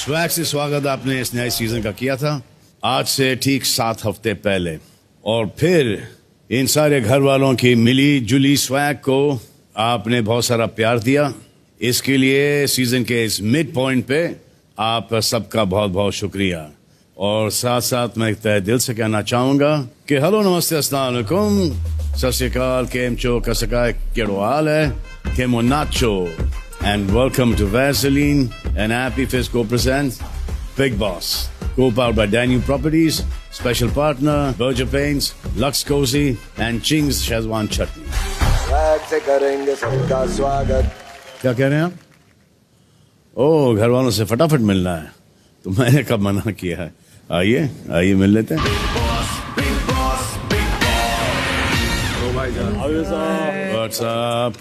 Swag से स्वागत आपने इस नए सीजन का किया था आज से ठीक 7 हफ्ते पहले, और फिर इन सारे घर वालों की मिली जुली स्वैग को आपने बहुत सारा प्यार दिया। इसके लिए सीजन के इस मिड पॉइंट पे आप सबका बहुत बहुत शुक्रिया। और साथ साथ मैं तहे दिल से कहना चाहूंगा कि हेलो, नमस्ते, अस्सलाम वालेकुम, सत श्री अकाल, केम चो, कसका, केड़ो हाल है, chemo nacho, and welcome to Vaseline and Happy Fisco presents Big Boss, co-powered by Daniel Properties, special partner Berger Paints, Lux Cozy and Ching's Shezwan Chutney. Swag से करेंगे सबका स्वागत। क्या कह रहे हैं आप? ओह, घर वालों से फटाफट मिलना है, तो मैंने कब मना किया है? आइए आइए मिल लेते हैं। What's up?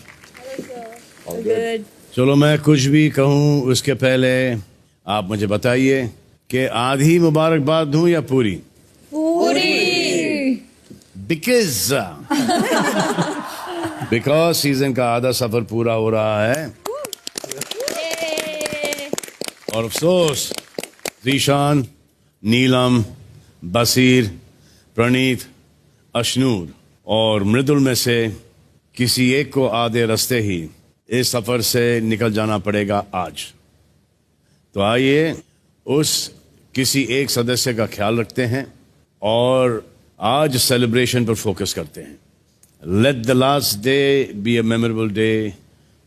चलो, मैं कुछ भी कहूँ उसके पहले आप मुझे बताइए कि आधी मुबारकबाद दूं या पूरी? पूरी। बिकॉज सीजन का आधा सफर पूरा हो रहा है। और अफसोस, ज़ीशान, नीलम, बसीर, प्रणीत, अशनूर और मृदुल में से किसी एक को आधे रास्ते ही इस सफर से निकल जाना पड़ेगा आज। तो आइए उस किसी एक सदस्य का ख्याल रखते हैं और आज सेलिब्रेशन पर फोकस करते हैं। Let the last day be a memorable day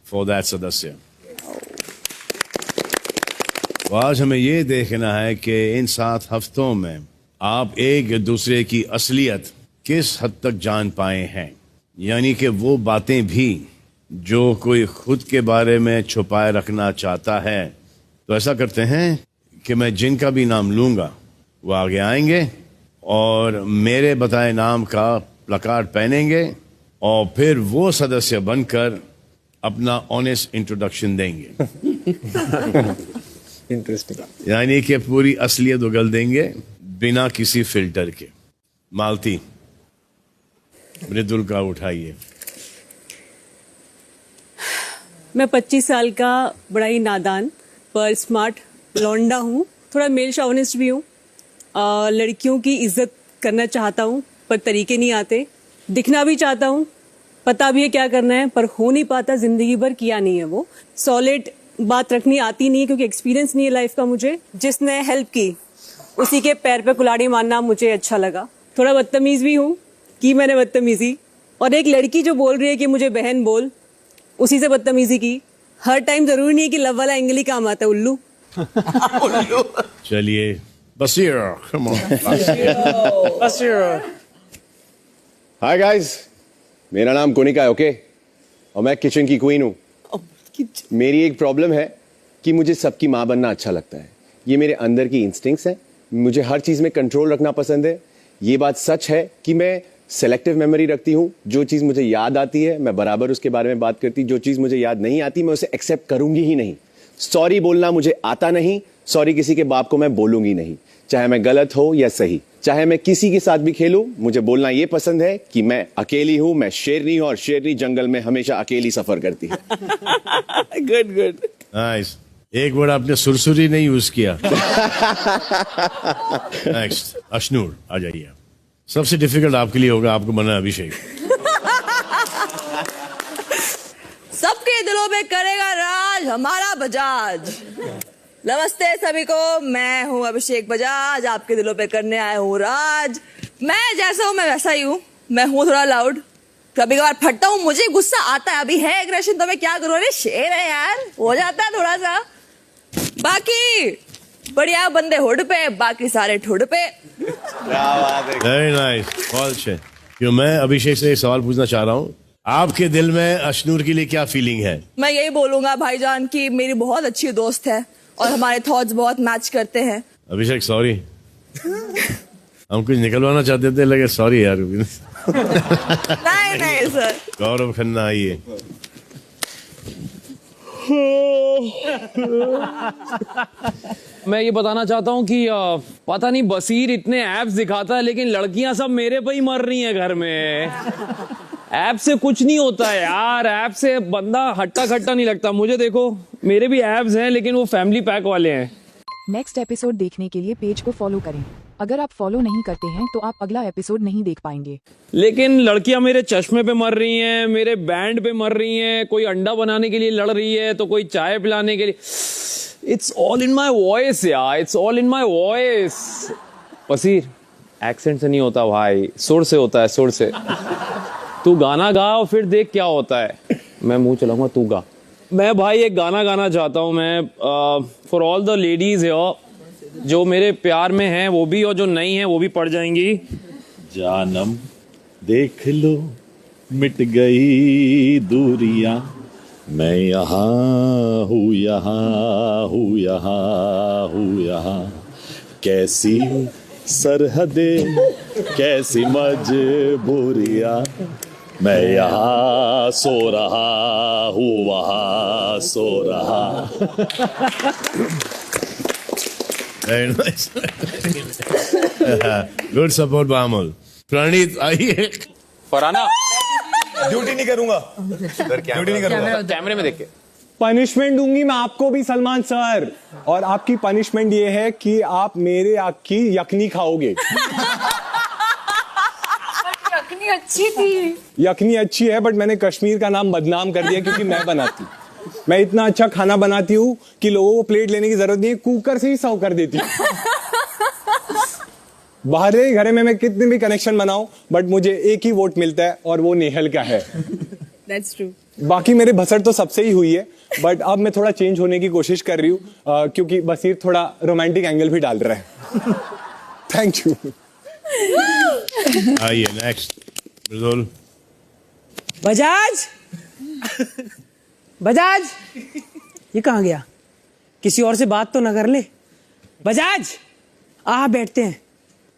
for that सदस्य। तो आज हमें ये देखना है कि इन 7 हफ्तों में आप एक दूसरे की असलियत किस हद तक जान पाए हैं, यानी कि वो बातें भी जो कोई खुद के बारे में छुपाए रखना चाहता है। तो ऐसा करते हैं कि मैं जिनका भी नाम लूंगा वो आगे आएंगे और मेरे बताए नाम का प्लकार्ड पहनेंगे और फिर वो सदस्य बनकर अपना ऑनेस्ट इंट्रोडक्शन देंगे। इंटरेस्टिंग। यानी कि पूरी असलियत उगल देंगे बिना किसी फिल्टर के। मालती, मृदुल का उठाइए। मैं 25 साल का बड़ा ही नादान पर स्मार्ट लौंडा हूँ। थोड़ा मेल शॉविनिस्ट भी हूँ। लड़कियों की इज्जत करना चाहता हूँ पर तरीके नहीं आते। दिखना भी चाहता हूँ, पता भी है क्या करना है, पर हो नहीं पाता। जिंदगी भर किया नहीं है वो। सॉलिड बात रखनी आती नहीं है क्योंकि एक्सपीरियंस नहीं है लाइफ का मुझे। जिसने हेल्प की उसी के पैर पे कुल्हाड़ी मारना मुझे अच्छा लगा। थोड़ा बदतमीज भी हूँ, की मैंने बदतमीजी। और एक लड़की जो बोल रही है कि मुझे बहन बोल, उसी से बदतमीजी की। हर टाइम जरूरी नहीं कि लव वाला एंगल ही काम आता है। उल्लू। चलिए, बसीर, come on. हाय गाइस, मेरा नाम कोनिका है, ओके? और मैं किचन की क्वीन हूँ। मेरी एक प्रॉब्लम है कि मुझे सबकी माँ बनना अच्छा लगता है। ये मेरे अंदर की इंस्टिंक्ट्स है। मुझे हर चीज में कंट्रोल रखना पसंद है। ये बात सच है कि मैं सेलेक्टिव मेमोरी रखती हूँ। जो चीज मुझे याद आती है मैं बराबर उसके बारे में बात करती। जो चीज मुझे याद नहीं आती मैं उसे एक्सेप्ट करूंगी ही नहीं। सॉरी बोलना मुझे आता नहीं। सॉरी किसी के बाप को मैं बोलूंगी नहीं, चाहे मैं गलत हो या सही। चाहे मैं किसी के साथ भी खेलूं, मुझे बोलना ये पसंद है कि मैं अकेली हूं, मैं शेरनी हूं और शेरनी जंगल में हमेशा अकेली सफर करती है। Good good, nice. एक वर्ड आपने सुरसुरी नहीं यूज किया। नेक्स्ट, अशनूर आ जाइए। सबसे डिफिकल्ट आपके लिए होगा, आपको बनना अभिषेक। सबके दिलों में करेगा राज हमारा बजाज। नमस्ते सभी को, मैं हूँ अभिषेक बजाज। आपके दिलों पे करने आया हूँ राज। मैं जैसा हूँ मैं वैसा ही हूँ। मैं हूँ थोड़ा लाउड, कभी कभार फटता हूँ, मुझे गुस्सा आता है। अभी है एग्रेशन तो मैं क्या करूँ, अरे शेर है यार, हो जाता है थोड़ा सा। बाकी बढ़िया बंदे हुड पे, बाकी सारे ठुड पे। वेरी नाइस, बहुत अच्छे। क्यों, मैं अभिषेक से एक सवाल पूछना चाह रहा हूँ। आपके दिल में अशनूर के लिए क्या फीलिंग है? मैं यही बोलूंगा भाईजान की मेरी बहुत अच्छी दोस्त है और हमारे थॉट्स बहुत मैच करते हैं। अभिषेक सॉरी, हम कुछ निकलवाना चाहते थे, लगे सॉरी यार। नहीं नहीं सर। गौरव खन्ना आइए। मैं ये बताना चाहता हूँ कि पता नहीं बसीर इतने एप्स दिखाता है लेकिन लड़कियां सब मेरे पे ही मर रही हैं घर में। ऐप से कुछ नहीं होता है यार, ऐप से बंदा हट्टा खट्टा नहीं लगता। मुझे देखो, मेरे भी एप्स हैं लेकिन वो फैमिली पैक वाले हैं। नेक्स्ट एपिसोड देखने के लिए पेज को फॉलो करें। अगर आप फॉलो नहीं करते हैं तो आप अगला एपिसोड नहीं देख पाएंगे। लेकिन लड़कियां मेरे चश्मे पे मर रही हैं, मेरे बैंड पे मर रही हैं, कोई अंडा बनाने के लिए लड़ रही है तो कोई चाय पिलाने के लिए। It's all in my voice यार, it's all in my voice. Baseer, accent से नहीं होता भाई, सुर से होता है, सुर से। तू गाना गा और फिर देख क्या होता है। मैं मुंह चलाऊंगा, तू गा। मैं भाई एक गाना गाना चाहता हूँ मैं, फॉर ऑल द लेडीज जो मेरे प्यार में हैं वो भी और जो नहीं है वो भी पड़ जाएंगी। जानम देख लो मिट गई दूरियां, मैं यहाँ हूँ, यहाँ हूँ, यहाँ हूँ, यहाँ। कैसी सरहदें, कैसी मजबूरियां, मैं यहाँ सो रहा हूँ, वहाँ सो रहा। Very nice. Good support, Bamul. प्रणीत आइए। फराना ड्यूटी नहीं करूंगा, ड्यूटी नहीं करूंगा। कैमरे में देख के पनिशमेंट दूंगी मैं आपको भी सलमान सर, और आपकी पनिशमेंट ये है कि आप मेरे आग की यखनी खाओगे। यखनी अच्छी थी। यखनी अच्छी है बट मैंने कश्मीर का नाम बदनाम कर दिया क्योंकि मैं बनाती, मैं इतना अच्छा खाना बनाती हूँ कि लोगों को प्लेट लेने की जरूरत नहीं है, कुकर से ही सर्व कर देती हूँ। बाहर घरे में मैं कितने भी कनेक्शन बनाऊं बट मुझे एक ही वोट मिलता है और वो नेहल का है। That's true. बाकी मेरे भसड़ तो सबसे ही हुई है बट अब मैं थोड़ा चेंज होने की कोशिश कर रही हूँ क्योंकि बसीर थोड़ा रोमांटिक एंगल भी डाल रहा है। Thank you. आइए नेक्स्ट मृदुल। बजाज, बजाज, ये कहाँ गया? किसी और से बात तो न कर ले। बजाज, आ बैठते हैं।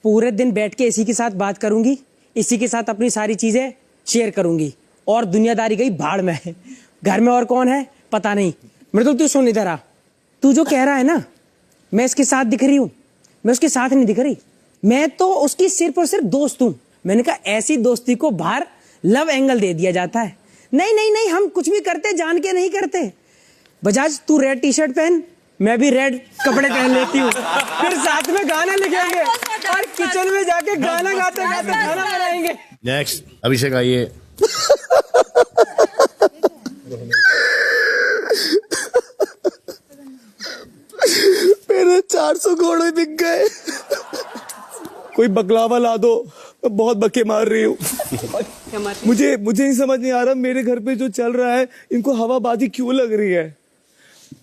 पूरे दिन बैठ के इसी के साथ बात करूंगी, इसी के साथ अपनी सारी चीजें शेयर करूंगी और दुनियादारी गई भाड़ में। घर में और कौन है पता नहीं। मृदुल तू सुन इधर आ। तू जो कह रहा है ना मैं इसके साथ दिख रही हूँ, मैं उसके साथ नहीं दिख रही। मैं तो उसकी सिर्फ और सिर्फ दोस्त हूँ। मैंने कहा ऐसी दोस्ती को बाहर लव एंगल दे दिया जाता है। नहीं नहीं नहीं, हम कुछ भी करते जान के नहीं करते। बजाज तू रेड टी शर्ट पहन, मैं भी रेड कपड़े पहन लेती हूँ, फिर साथ में गाना लिखेंगे और किचन में जाके गाना गाते गाते खाना बनाएंगे। नेक्स्ट अभिषेक आइए। मेरे 400 घोड़े बिक गए। कोई बकलावा ला दो, मैं बहुत बके मार रही हूँ। मुझे नहीं समझ नहीं आ रहा मेरे घर पे जो चल रहा है इनको हवाबाजी क्यों लग रही है।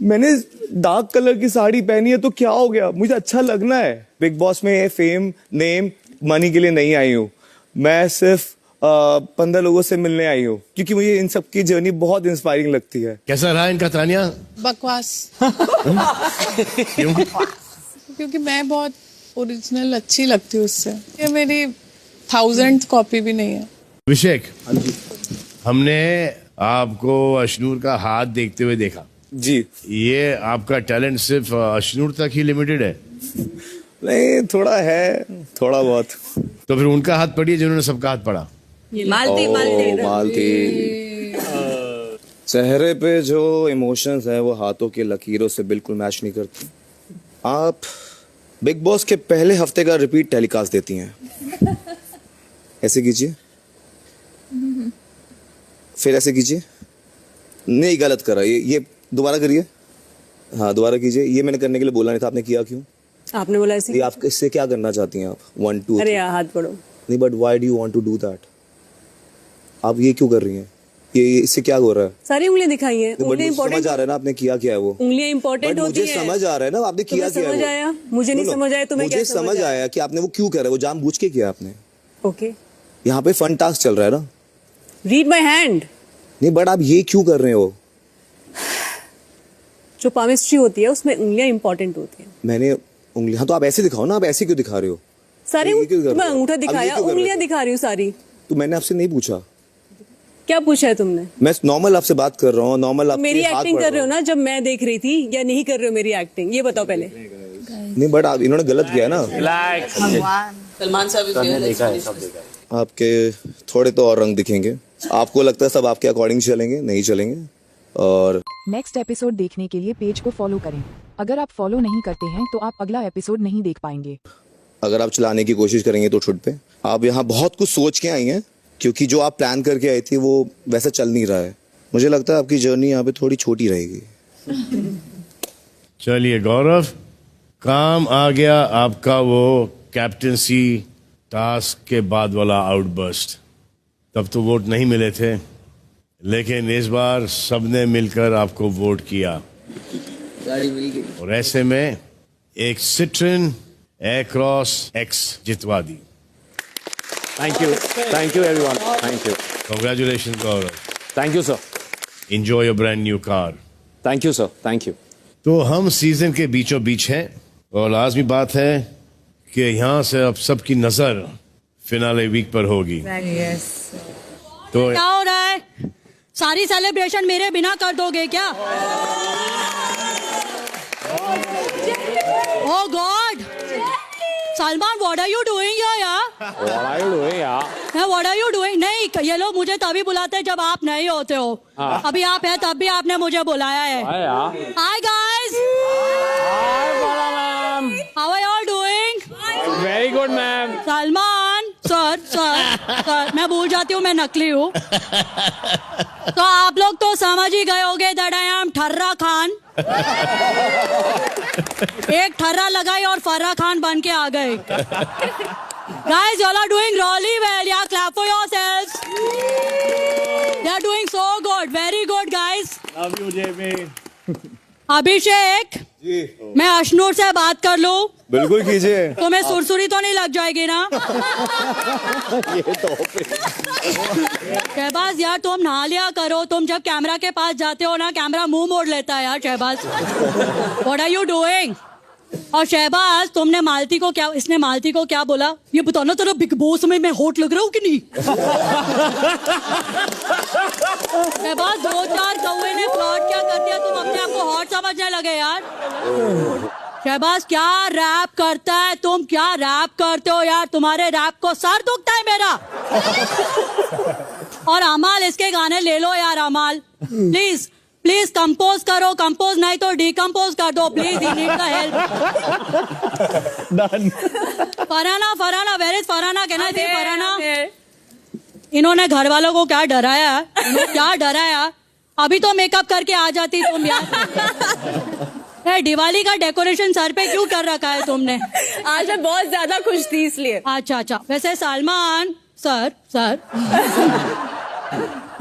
मैंने डार्क कलर की साड़ी पहनी है तो क्या हो गया, मुझे अच्छा लगना है। बिग बॉस में फेम नेम मनी के लिए नहीं आई हूँ, मैं सिर्फ 15 लोगों से मिलने आई हूँ क्योंकि मुझे इन सब की जर्नी बहुत इंस्पायरिंग लगती है। कैसा रहा इनका तानिया? बकवास। क्यों? क्योंकि मैं बहुत ओरिजिनल अच्छी लगती हूँ उससे। ये मेरी 1000th कॉपी भी नहीं है। अभिषेक, हमने आपको अशनूर का हाथ देखते हुए देखा जी। ये आपका टैलेंट सिर्फ अशनूर तक ही लिमिटेड है? नहीं, थोड़ा है, थोड़ा बहुत। तो फिर उनका हाथ पढ़िए जिन्होंने सबका हाथ पढ़ा। मालती मालती। चेहरे पे जो इमोशंस है वो हाथों की लकीरों से बिल्कुल मैच नहीं करती। आप बिग बॉस के पहले हफ्ते का रिपीट टेलीकास्ट देती हैं। ऐसे कीजिए, फिर ऐसे कीजिए। नहीं, गलत करा। ये दोबारा करिए। हाँ, दोबारा कीजिए। ये मैंने करने के लिए बोला नहीं था, आपने किया क्यों? आपने बोला ऐसे। आप इससे क्या करना चाहती हैं आप? 1 2 अरे यार हाथ पढ़ो। नहीं, but why do you want to do that? आप ये क्यों कर रही हैं? ये इससे क्या हो रहा है? सारी उंगलियां दिखाई हैं। उंगलियां इंपॉर्टेंट समझ आ रहा है ना आपने किया क्या है वो? उंगलियां इंपॉर्टेंट होती मुझे है। समझ आ रहा है ना आपने किया क्या है वो? समझ आया, मुझे नहीं समझ आया तो मैं क्या मुझे समझ आया कि आपने वो क्यों करा है, वो जानबूझ के किया आपने। ओके, यहाँ पे फन टास्क चल रहा है ना। Read my hand. नहीं, बट आप ये क्यों कर रहे हो? जो पामिस्ट्री होती है उसमें उंगलियां इंपॉर्टेंट होती है। मैंने उंगलियां, हाँ तो आप ऐसे दिखाओ ना। आप ऐसे क्यों दिखा रहे हो? सारी ये क्यों कर रहे मैं हो? अंगूठा अब ये दिखाया, क्यों कर रहे उंगलियां हो? दिखा रही हूँ सारी। तो मैंने आपसे नहीं पूछा। क्या पूछा है तुमने? मैं नॉर्मल आपसे बात कर रहा हूँ, नॉर्मल आप मेरी एक्टिंग कर रहे हो ना जब मैं देख रही थी, या नहीं कर रहे हो मेरी एक्टिंग, ये बताओ पहले। नहीं, बट आप इन्होंने गलत किया ना। सलमान साहब आपके थोड़े तो और रंग दिखेंगे। आपको लगता है सब आपके अकॉर्डिंग चलेंगे, नहीं चलेंगे। और नेक्स्ट एपिसोड देखने के लिए पेज को फॉलो करें। अगर आप फॉलो नहीं करते हैं तो आप अगला एपिसोड नहीं देख पाएंगे। अगर आप चलाने की कोशिश करेंगे तो छुट पे आप यहाँ बहुत कुछ सोच के आई हैं, क्योंकि जो आप प्लान करके आई थी वो वैसा चल नहीं रहा है। मुझे लगता है आपकी जर्नी यहाँ पे थोड़ी छोटी रहेगी। चलिए गौरव, काम आ गया आपका वो कैप्टनसी टास्क के बाद वाला आउटबर्स्ट। तब तो वोट नहीं मिले थे, लेकिन इस बार सबने मिलकर आपको वोट किया और ऐसे में एक सिट्रन एक्रॉस एक्स जितवा दी। Thank you everyone, thank you, Congratulations Gaurav. Thank you sir, Enjoy your brand new car। Thank you sir, thank you. तो हम सीजन के बीचों बीच हैं और लाजमी बात है कि यहाँ से अब सबकी नजर फिनाले वीक पर होगी। तो क्या हो रहा है? सारी सेलिब्रेशन मेरे बिना कर दोगे क्या? Oh God! Salman, what are you doing here, यार? What are you doing, यार? What are you doing? नहीं, ये लोग मुझे तभी बुलाते हैं जब आप नहीं होते हो। अभी आप हैं तब भी आपने मुझे बुलाया है। Hi guys! Hi Bala ma'am! How are you all doing? Very good ma'am. Salman, sir, मैं भूल जाती हूँ मैं नकली हूँ। तो आप लोग तो समझ ही गए होंगे दैट आई एम ठर्रा खान। एक ठर्रा लगाई और फर्रा खान बन के आ गए। Guys, you all are doing really well. Yeah, clap for yourselves. They are doing so good. Very good, guys. Love you, JB. अभिषेक, मैं अशनूर से बात कर लूं? बिल्कुल कीजिए। तुम्हें सुरसुरी तो नहीं लग जाएगी ना? ये तो शहबाज यार, तुम नहा लिया करो। तुम जब कैमरा के पास जाते हो ना, कैमरा मुंह मोड़ लेता है यार Shahbaz. What are you doing? और शहबाज, तुमने मालती को क्या, इसने मालती को क्या बोला? ये बताना तेरा बिग बॉस में मैं होट लग रहा हूँ कि नहीं? शहबाज, 2-4 कौवे ने प्लॉट क्या कर दिया, तुम अपने आप को हॉट समझने लगे यार। शहबाज क्या रैप करता है, तुम क्या रैप करते हो यार, तुम्हारे रैप को सर दुखता है मेरा। और अमाल, इसके गाने ले लो यार अमाल, प्लीज प्लीज कंपोज करो, कंपोज नहीं तो डिकम्पोज कर दो please, he need the help. Farhana, where is Farhana? Can I see Farhana? इन्होंने घर वालों को क्या डराया है? क्या डराया? अभी तो मेकअप करके आ जाती तुम यार। दिवाली का डेकोरेशन सर पे क्यों कर रखा है तुमने? आज मैं बहुत ज्यादा खुश थी इसलिए। अच्छा, वैसे सलमान सर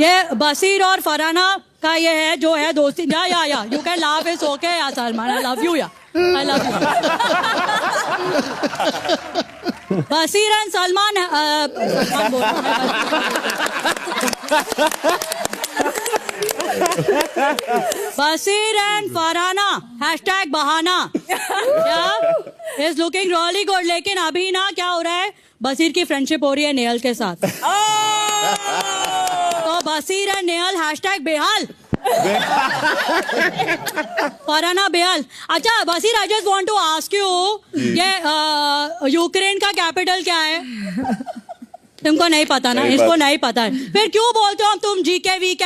ये बसीर और फरहाना का ये है जो है दोस्ती। या you can laugh, it's okay या सलमान, आई लव यू या I love you. Basir and Salman Basir and Farhana hashtag बहाना इज लुकिंग रियली गुड। लेकिन अभी ना क्या हो रहा है, बसीर की फ्रेंडशिप हो रही है नेहल के साथ। तो बसीर एंड नेहल हैशटैग बेहाल। फरहाना बेहाल। अच्छा Baseer, I just want to ask you, ये यूक्रेन का कैपिटल क्या है? तुमको नहीं पता ना? इसको नहीं पता है, फिर क्यों बोलते हो तुम जीके वीक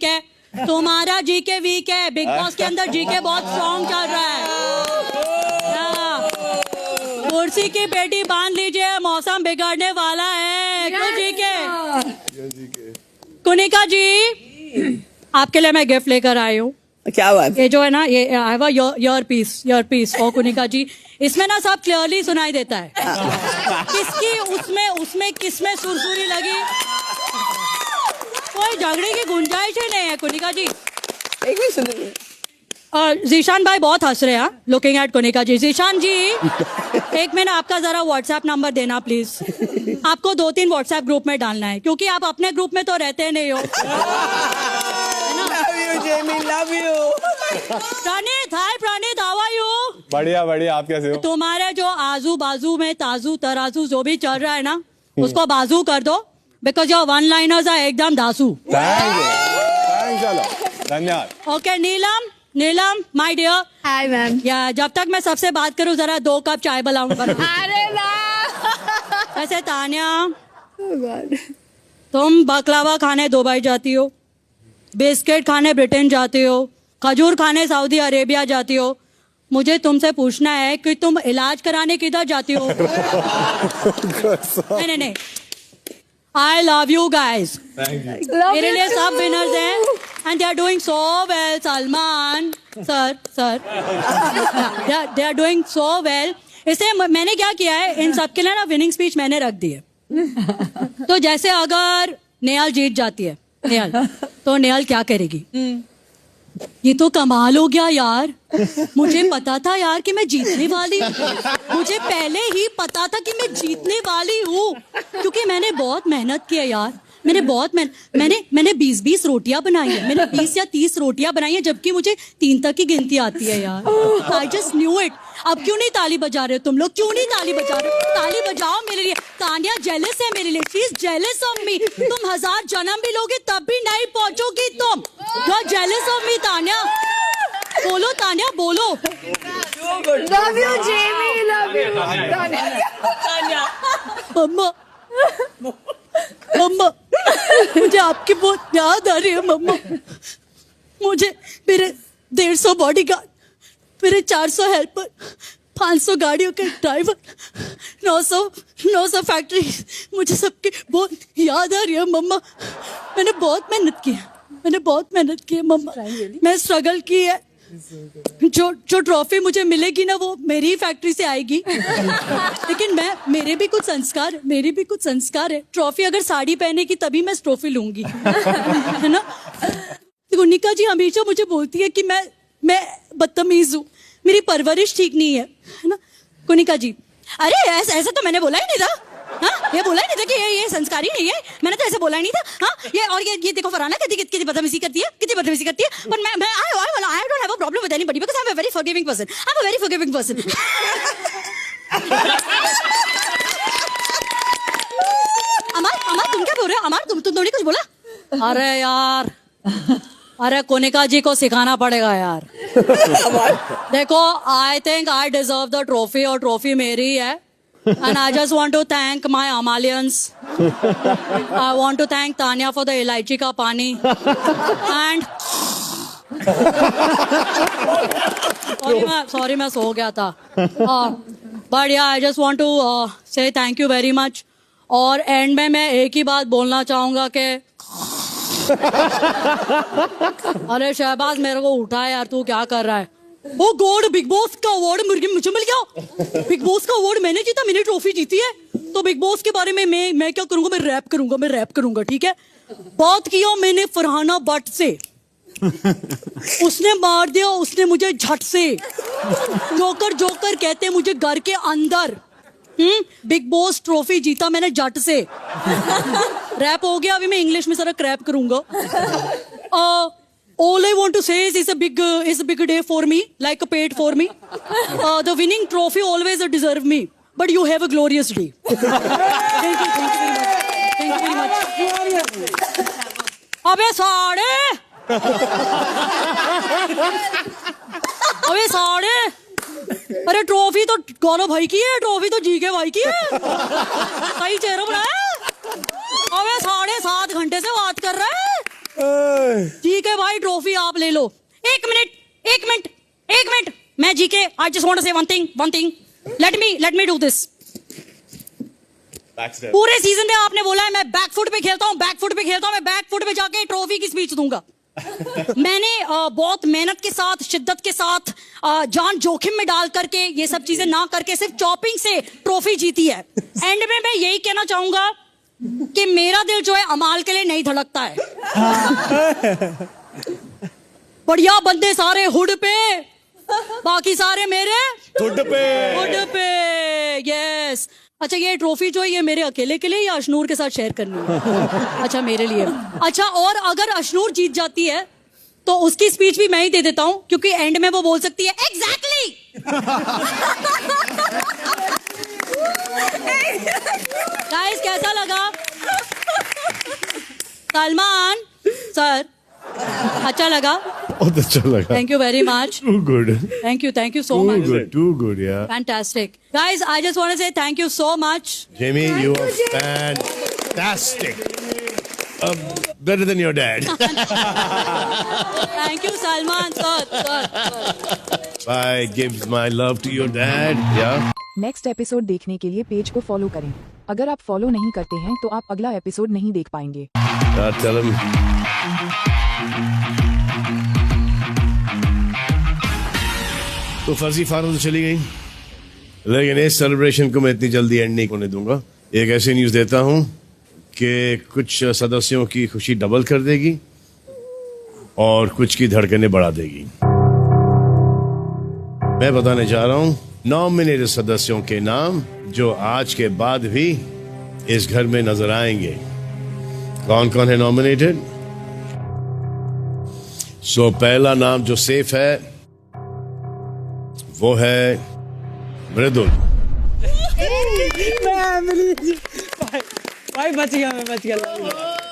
है? तुम्हारा जीके वीक है, बिग बॉस के अंदर जीके बहुत स्ट्रॉन्ग चल रहा है। कुर्सी की पेटी बांध लीजिए, मौसम बिगड़ने वाला है। क्यों जीके? कुनिका जी, आपके लिए मैं गिफ्ट लेकर आई हूँ। क्या बात? ये जो है ना, ये I have a earpiece और कुनिका जी, इसमें ना सब क्लियरली सुनाई देता है। किसकी उसमें किसमें सुरसुरी लगी, कोई झगड़े की गुंजाइश ही नहीं है। कुनिका जी एक भी सुनिए। और जीशान भाई बहुत हंस रहे हैं लुकिंग एट कुनिका जी। जीशान जी, एक मिनट, आपका जरा व्हाट्सएप नंबर देना प्लीज। आपको 2-3 व्हाट्सएप ग्रुप में डालना है, क्योंकि आप अपने ग्रुप में तो रहते नहीं हो। Love you. Praneet, hi Praneet, how are you? बढ़िया, आप कैसे हो? तुम्हारे जो आजू बाजू में ताजू तराजू जो भी चल रहा है ना, उसको बाजू कर दो, because your one liners are एकदम दासू। धन्यवाद। Okay Neelam my dear. Hi ma'am. या जब तक मैं सबसे बात करूं, जरा 2 कप चाय बनाऊंगा। अरे ना। वैसे तान्या, तुम बकलावा खाने दुबई जाती हो, बिस्किट खाने ब्रिटेन जाती हो, खजूर खाने सऊदी अरेबिया जाती हो, मुझे तुमसे पूछना है कि तुम इलाज कराने किधर जाती हो? नहीं, आई लव यू गाइज। मेरे लिए सब विनर्स हैं and they are doing so well. Salman sir they are doing so well. इसलिए मैंने क्या किया है, इन सबके लिए ना विनिंग स्पीच मैंने रख दी है। तो जैसे अगर नेहल जीत जाती है, नेहल, तो नेहल क्या करेगी? ये तो कमाल हो गया यार, मुझे पता था यार कि मैं जीतने वाली हूँ। मुझे पहले ही पता था कि मैं जीतने वाली हूँ, क्योंकि मैंने बहुत मेहनत की है यार। मैंने 20 रोटियां बनाई है। मैंने 20 या 30 रोटियां बनाई है, जबकि मुझे 3 तक की गिनती आती है यार। I just knew it. अब क्यों नहीं ताली बजा रहे हो तुम लोग? क्यों नहीं ताली बजा रहे हो? ताली बजाओ मेरे लिए। तानिया जेलस है मेरे लिए, शी इज जेलस ऑफ मी। तुम 1000 जन्म भी लोगे तब भी नहीं पहुंचोगी तुम। You are jealous of me Tania. बोलो तानिया, बोलो। Love you Jamie, love you Tania. मम्मा मुझे आपकी बहुत याद आ रही है मम्मा। मुझे मेरे 150 बॉडीगार्ड, मेरे 400 हेल्पर, 500 गाड़ियों के ड्राइवर, 900 फैक्ट्री, मुझे सबकी बहुत याद आ रही है मम्मा। मैंने बहुत मेहनत की है मम्मा। मैं स्ट्रगल की है। जो ट्रॉफी मुझे मिलेगी ना, वो मेरी ही फैक्ट्री से आएगी। लेकिन मेरे भी कुछ संस्कार है। ट्रॉफी अगर साड़ी पहनेगी तभी मैं ट्रॉफी लूंगी, है ना? गुनिका जी हमेशा मुझे बोलती है कि मैं बदतमीज हूँ, मेरी परवरिश ठीक नहीं है ना? गुनिका जी, अरे ऐसा तो मैंने बोला ही नहीं था। हाँ, ये बोला ही नहीं था कि ये संस्कारी नहीं है। मैंने तो ऐसे बोला ही नहीं था। हाँ, ये देखो फरहाना कितनी बदतमीजी करती है। पर मैं I don't have a problem with anybody because I'm a very forgiving person. अमर तुम क्या बोल रहे हो? अमर तुम थोड़ी कुछ बोला? अरे यार, अरे कोनिका जी को सिखाना पड़ेगा यार। देखो, I think I deserve the trophy, और ट्रॉफी मेरी है। And I just want to thank my Amalians. I want to thank Tanya for the elaichi ka pani. And sorry मैं सो गया था। But yeah, I just want to say thank you very much. और and में मैं एक ही बात बोलना चाहूंगा कि अरे शहबाज, मेरे को उठा यार, तू क्या कर रहा है? ओ गॉड, बिग बॉस का अवार्ड मुझे मिल गया। बिग बॉस का अवार्ड मैंने जीता, मैंने ट्रॉफी जीती है। तो बिग बॉस के बारे में मैं क्या करूंगा? मैं रैप करूंगा, ठीक है? बात किया मैंने फरहाना बट से, उसने मार दिया उसने मुझे झट से। जोकर कहते मुझे घर के अंदर। बिग बॉस ट्रॉफी जीता मैंने जट से। रैप हो गया, अभी मैं इंग्लिश में सारा क्रैप करूंगा। All I want to say is it's a big day for me, like a paid for me. The winning trophy always deserve me, but you have a glorious day. Thank you very much. अबे साड़े, अरे trophy तो गौरव भाई की है, trophy तो GK भाई की है। सही चेहरा बनाया। अबे 7.5 घंटे से बात कर रहा है। ठीक है भाई, ट्रॉफी आप ले लो। एक मिनट, मैं GK, I just want to say one thing. Let me do this. पूरे सीजन में आपने बोला है मैं बैकफुट पे खेलता हूँ, मैं बैकफुट पे जाके ट्रॉफी की स्पीच दूंगा। मैंने बहुत मेहनत के साथ, शिद्दत के साथ, जान जोखिम में डाल करके, ये सब चीजें ना करके सिर्फ चॉपिंग से ट्रॉफी जीती है। एंड में मैं यही कहना चाहूंगा कि मेरा दिल जो है अमाल के लिए नहीं धड़कता है। बढ़िया बंदे सारे हुड पे, बाकी सारे मेरे हुड पे। यस। अच्छा, ये ट्रॉफी जो है ये मेरे अकेले के लिए या अशनूर के साथ शेयर करनी है? अच्छा, मेरे लिए। अच्छा, और अगर अशनूर जीत जाती है तो उसकी स्पीच भी मैं ही दे देता हूं, क्योंकि एंड में वो बोल सकती है एग्जैक्टली। गाइस, कैसा लगा? सलमान सर, अच्छा लगा? बहुत अच्छा लगा। Thank you very much. Too good. Thank you so much. Too good, yeah. Fantastic. Guys, I just want to say thank you so much. Jamie, you are fantastic. better than your dad. Thank you Salman sir. I give my love to your dad. Yeah. Next episode देखने के लिए page को follow करें। अगर आप follow नहीं करते हैं तो आप अगला एपिसोड नहीं देख पाएंगे। Tell him. तो फर्जी फारो तो चली गई, लेकिन इस सेलिब्रेशन को मैं इतनी जल्दी एंड नहीं होने दूंगा। एक ऐसी न्यूज देता हूं कि कुछ सदस्यों की खुशी डबल कर देगी और कुछ की धड़कनें बढ़ा देगी। मैं बताने जा रहा हूं नॉमिनेटेड सदस्यों के नाम जो आज के बाद भी इस घर में नजर आएंगे। कौन कौन है नॉमिनेटेड? सो पहला नाम जो सेफ है वो है मृदुल। भाई बच गया, मैं बच गया।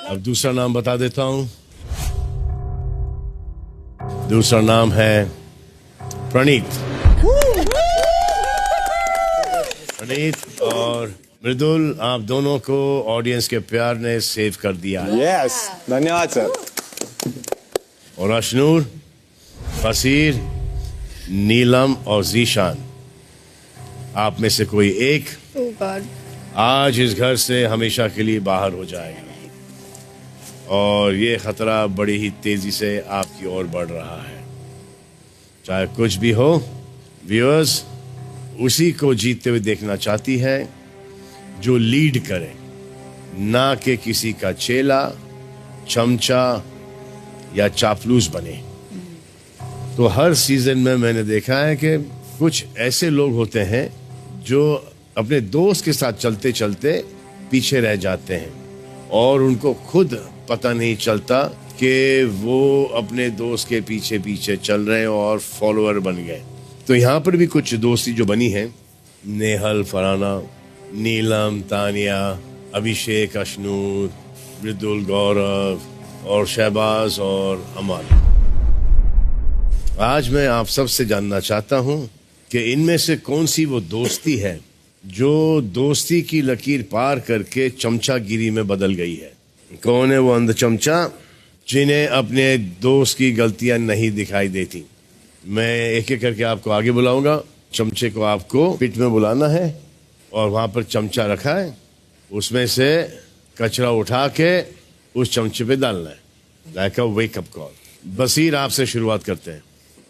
अब दूसरा नाम बता देता हूं। दूसरा नाम है प्रणीत। प्रणीत और मृदुल, आप दोनों को ऑडियंस के प्यार ने सेव कर दिया। यस, धन्यवाद सर। और अशनूर, बसीर, नीलम और जीशान, आप में से कोई एक आज इस घर से हमेशा के लिए बाहर हो जाएगा और ये खतरा बड़ी ही तेजी से आपकी ओर बढ़ रहा है। चाहे कुछ भी हो, व्यूअर्स उसी को जीतते हुए देखना चाहती है जो लीड करे, ना कि किसी का चेला, चमचा या चापलूस बने। तो हर सीजन में मैंने देखा है कि कुछ ऐसे लोग होते हैं जो अपने दोस्त के साथ चलते चलते पीछे रह जाते हैं और उनको खुद पता नहीं चलता कि वो अपने दोस्त के पीछे पीछे चल रहे हैं और फॉलोअर बन गए। तो यहाँ पर भी कुछ दोस्ती जो बनी है, नेहल, फराना, नीलम, तानिया, अभिषेक, अशनूर, मृदुल, गौरव और शहबाज और अमन। आज मैं आप सबसे जानना चाहता हूं कि इनमें से कौन सी वो दोस्ती है जो दोस्ती की लकीर पार करके चमचागिरी में बदल गई है। कौन है वो अंध चमचा जिन्हें अपने दोस्त की गलतियां नहीं दिखाई देती? मैं एक एक करके आपको आगे बुलाऊंगा। चमचे को आपको पिट में बुलाना है और वहां पर चमचा रखा है, उसमें से कचरा उठा के उस चमचे पे डालना है, like a wake up call. Baseer, आपसे शुरुआत करते हैं।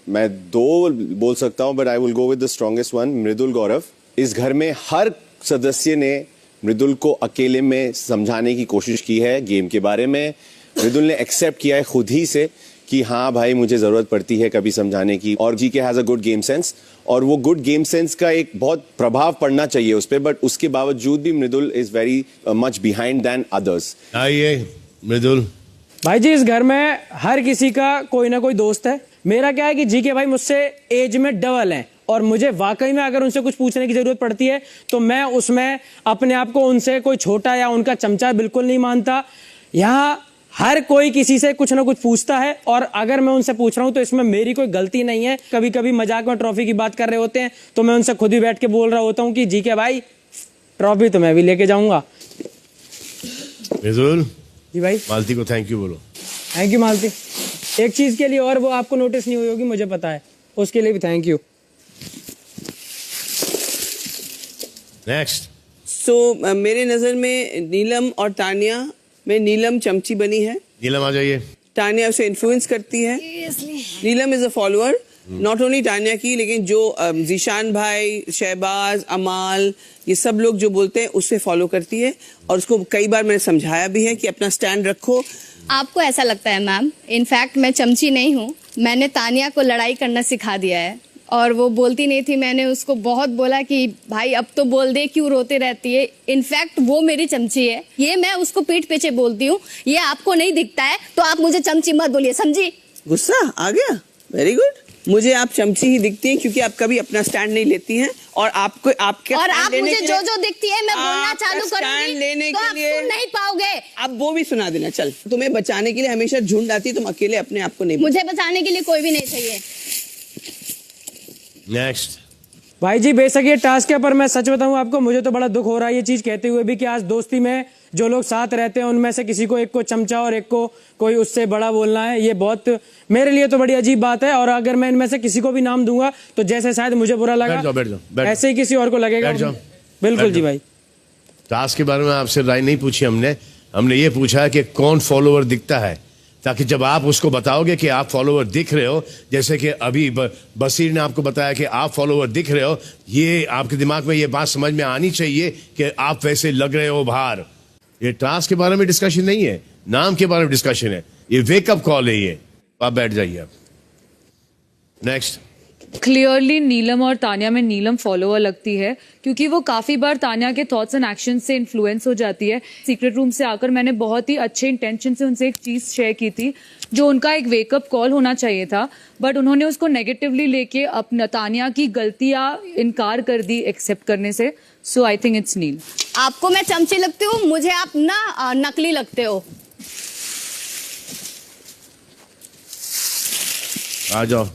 मैं दो बोल सकता हूं, but I will go with the strongest one, Mridul Gaurav. इस घर में हर सदस्य ने मृदुल को अकेले में समझाने की कोशिश की है गेम के बारे में। मृदुल ने एक्सेप्ट किया है खुद ही से कि हाँ भाई मुझे जरूरत पड़ती है कभी समझाने की, और जी के has a good game sense और वो गुड गेम सेंस का एक बहुत प्रभाव पड़ना चाहिए उस पर, बट उसके बावजूद भी Mridul is very much behind than others. आइए मृदुल। भाई जी, इस घर में हर किसी का कोई ना कोई दोस्त है। मेरा क्या है कि जी के भाई मुझसे एज में डबल हैं और मुझे वाकई में अगर उनसे कुछ पूछने की जरूरत पड़ती है तो मैं उसमें अपने आप को उनसे कोई छोटा या उनका चमचा बिल्कुल नहीं मानता। यहाँ हर कोई किसी से कुछ ना कुछ पूछता है और अगर मैं उनसे पूछ रहा हूं तो इसमें मेरी कोई गलती नहीं है। कभी कभी मजाक में ट्रॉफी की बात कर रहे होते हैं तो मैं उनसे खुद ही बैठ के बोल रहा होता हूं कि जी के भाई ट्रॉफी तो मैं भी लेके जाऊंगा। जी भाई, मालती को थैंक यू बोलो। थैंक यू मालती। एक चीज के लिए और वो आपको नोटिस नहीं हुई होगी, मुझे पता है, उसके लिए भी थैंक यू। नेक्स्ट। सो मेरे नजर में नीलम और तानिया में नीलम चमची बनी है। नीलम आ जाइए। तानिया उसे इन्फ्लुएंस करती है। Neelam is a follower, not only Tania की, लेकिन जो जीशान भाई, शहबाज, अमाल, ये सब लोग जो बोलते हैं उससे फॉलो करती है और उसको कई बार मैंने समझाया भी है कि अपना स्टैंड रखो। आपको ऐसा लगता है मैम, इनफैक्ट मैं चमची नहीं हूँ। मैंने तानिया को लड़ाई करना सिखा दिया है और वो बोलती नहीं थी, मैंने उसको बहुत बोला कि भाई अब तो बोल दे, क्यों रोते रहती है। इनफैक्ट वो मेरी चमची है, ये मैं उसको पीठ पीछे बोलती हूँ। ये आपको नहीं दिखता है तो आप मुझे चमची मत बोलिए, समझी? गुस्सा आ गया? Very good. मुझे आप चमची ही दिखती हैं क्योंकि आप कभी अपना स्टैंड नहीं लेती हैं और आपको आपके और आप मुझे जो जो दिखती है मैं बोलना चालू स्टैंड लेने तो के आप लिए सुन नहीं पाओगे। अब वो भी सुना देना। चल, तुम्हें बचाने के लिए हमेशा झुंड आती है, तुम अकेले अपने आप को नहीं। मुझे बचाने के लिए कोई भी नहीं चाहिए। नेक्स्ट। भाई जी, बेशक ये टास्क है पर मैं सच बताऊं आपको, मुझे तो बड़ा दुख हो रहा है ये चीज कहते हुए भी कि आज दोस्ती में जो लोग साथ रहते हैं उनमें से किसी को एक को चमचा और एक को कोई उससे बड़ा बोलना है, ये बहुत मेरे लिए तो बड़ी अजीब बात है। और अगर मैं इनमें से किसी को भी नाम दूंगा तो जैसे शायद मुझे बुरा लगा, बैठ जाओ, ऐसे ही किसी और को लगेगा। बिल्कुल जी भाई। टास्क के बारे में आपसे राय नहीं पूछी हमने ये पूछा कि कौन फॉलोवर दिखता है, ताकि जब आप उसको बताओगे कि आप फॉलोवर दिख रहे हो, जैसे कि अभी बसीर ने आपको बताया कि आप फॉलोवर दिख रहे हो, ये आपके दिमाग में ये बात समझ में आनी चाहिए कि आप वैसे लग रहे हो बाहर। ये टास्क के बारे में डिस्कशन नहीं है, नाम के बारे में डिस्कशन है, ये वेकअप कॉल है। ये आप बैठ जाइए। आप नेक्स्ट। क्लियरली नीलम और तानिया में नीलम फॉलोअर लगती है, क्योंकि वो काफी बार तानिया के थॉट्स एंड एक्शन से इन्फ्लुएंस हो जाती है। सीक्रेट रूम से आकर मैंने बहुत ही अच्छे इंटेंशन से उनसे एक चीज शेयर की थी, जो उनका एक वेकअप कॉल होना चाहिए था, बट उन्होंने उसको नेगेटिवली लेके अपना तानिया की गलतियां इनकार कर दी एक्सेप्ट करने से। सो आई थिंक इट्स नील। आपको मैं चमची लगती हूँ, मुझे आप ना नकली लगते हो। आ जाओ।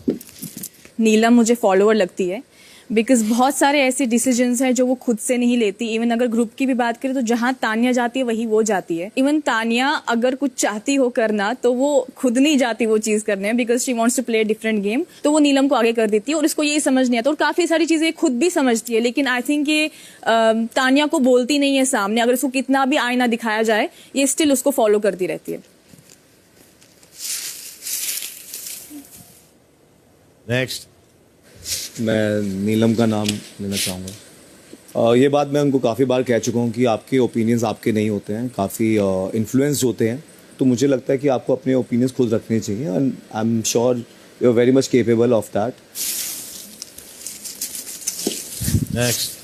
नीलम मुझे फॉलोअर लगती है, बिकॉज बहुत सारे ऐसे डिसीजंस हैं जो वो खुद से नहीं लेती। इवन अगर ग्रुप की भी बात करें तो जहां तानिया जाती है वही वो जाती है। इवन तानिया अगर कुछ चाहती हो करना तो वो खुद नहीं जाती वो चीज करने, because she wants to play different game, तो वो नीलम को आगे कर देती है और इसको ये समझ नहीं आता। और काफी सारी चीजें खुद भी समझती है, लेकिन आई थिंक ये तानिया को बोलती नहीं है सामने। अगर उसको कितना भी आईना दिखाया जाए, ये स्टिल उसको फॉलो करती रहती है। नेक्स्ट। मैं नीलम का नाम लेना चाहूँगा। ये बात मैं उनको काफ़ी बार कह चुका हूँ कि आपके ओपिनियंस आपके नहीं होते हैं, काफ़ी इन्फ्लुएंस्ड होते हैं। तो मुझे लगता है कि आपको अपने ओपिनियंस खुद रखने चाहिए, and I am sure you are very much capable of that. Next.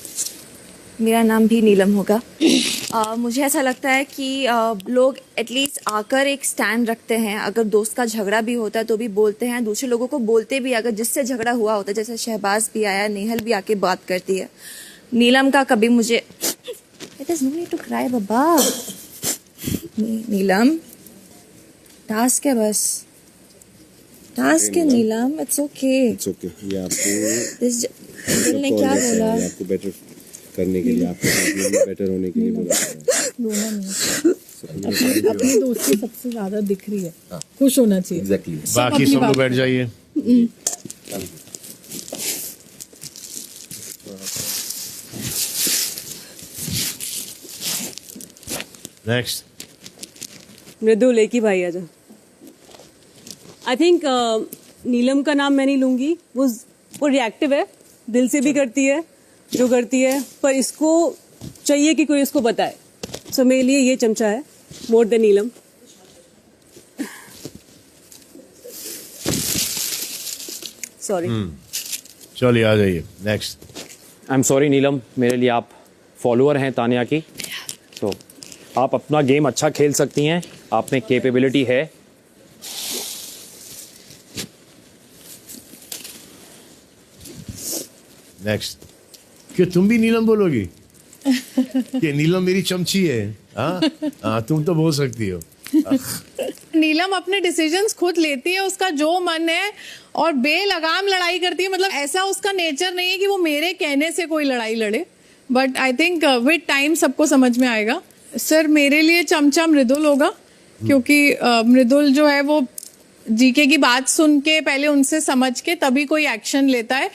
मेरा नाम भी नीलम होगा। मुझे ऐसा लगता है कि लोग एटलीस्ट आकर एक स्टैंड रखते हैं। अगर दोस्त का झगड़ा भी होता है तो भी बोलते हैं, दूसरे लोगों को बोलते भी। अगर जिससे झगड़ा हुआ होता है, जैसे शहबाज भी आया, नेहल भी आके बात करती है। नीलम का कभी मुझे it is no need to cry बाबा। नीलम टास्क है, बस टास्क है Neelam, it's okay. It's okay. ये आपको दिल ने क्या बोला? आपको बेटर करने के लिए, आपको बेटर होने के लिए बोला। रोना नहीं, अपनी दोस्ती सबसे ज्यादा दिख रही है, खुश होना चाहिए। एग्जैक्टली। बाकी सब लोग बैठ जाइए। नेक्स्ट। मृदुल एक ही भाई आजा। आई थिंक नीलम का नाम मैं नहीं लूंगी। वो रिएक्टिव है, दिल से भी करती है जो करती है, पर इसको चाहिए कि कोई इसको बताए। सो मेरे लिए ये चमचा है मोर देन नीलम। सॉरी। चलिए आ जाइए। नेक्स्ट। आई एम सॉरी नीलम, मेरे लिए आप फॉलोअर हैं तानिया की, तो आप अपना गेम अच्छा खेल सकती हैं, आप में कैपेबिलिटी है। नेक्स्ट। कि तुम भी नीलम बोलोगी? कि नीलम मेरी चमची है? हाँ, तुम तो बोल सकती हो। नीलम अपने डिसीजंस खुद लेती है, उसका जो मन है, और बेलगाम लड़ाई करती है। मतलब ऐसा उसका नेचर नहीं है कि वो मेरे कहने से कोई लड़ाई लड़े, but I think with time सबको समझ में आएगा। सर मेरे लिए चमचा मृदुल होगा, क्योंकि मृदुल जो है वो जीके की बात सुन के पहले उनसे समझ के तभी कोई एक्शन लेता है।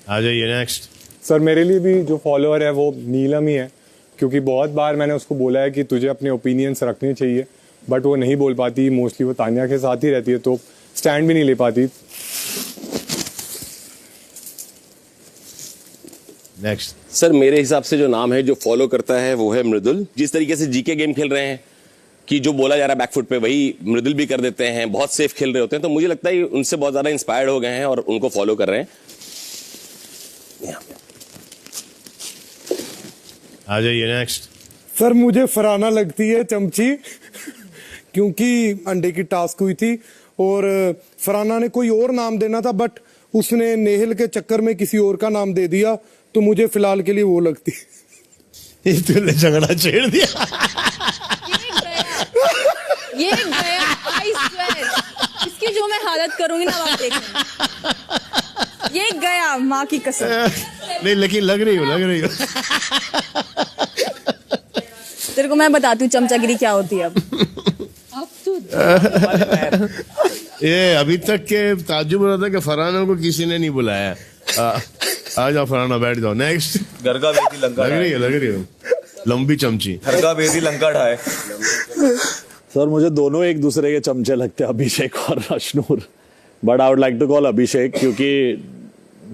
आ जाइए। नेक्स्ट। सर मेरे लिए भी जो फॉलोअर है वो नीलम ही है, क्योंकि बहुत बार मैंने उसको बोला है कि तुझे अपने ओपिनियंस रखने चाहिए, बट वो नहीं बोल पाती। मोस्टली वो तानिया के साथ ही रहती है, तो स्टैंड भी नहीं ले पाती। नेक्स्ट। सर मेरे हिसाब से जो नाम है जो फॉलो करता है वो है मृदुल। जिस तरीके से जीके गेम खेल रहे हैं कि जो बोला जा रहा है बैकफुट पे, वही मृदुल भी कर देते हैं, बहुत सेफ खेल रहे होते हैं। तो मुझे लगता है उनसे बहुत ज्यादा इंस्पायर्ड हो गए हैं और उनको फॉलो कर रहे हैं। आ जाइए। नेक्स्ट। सर मुझे फराना लगती है चमची, क्योंकि अंडे की टास्क हुई थी और फराना ने कोई और नाम देना था, बट उसने नेहल के चक्कर में किसी और का नाम दे दिया, तो मुझे फिलहाल के लिए वो लगती है। तूने झगड़ा छेड़ दिया। ये गया, I swear, इसकी जो मैं हालत करूंगी ना, आप देखना। ये गया, माँ की कसम। नहीं लेकिन लग रही हो तेरे को मैं बताती हूँ चमचागिरी क्या होती है अब। ये अभी तक के ताज्जुब हो रहा था कि फरहाना को किसी ने नहीं बुलाया। आ जाओ फरहाना, बैठ जाओ। नेक्स्ट। घर का बेटी लंका लग रही हो लंबी चमची। घर का बेटी लंका ढाए। सर मुझे दोनों एक दूसरे के चमचे लगते हैं, अभिषेक और Ashnoor, but I would like to call Abhishek, क्योंकि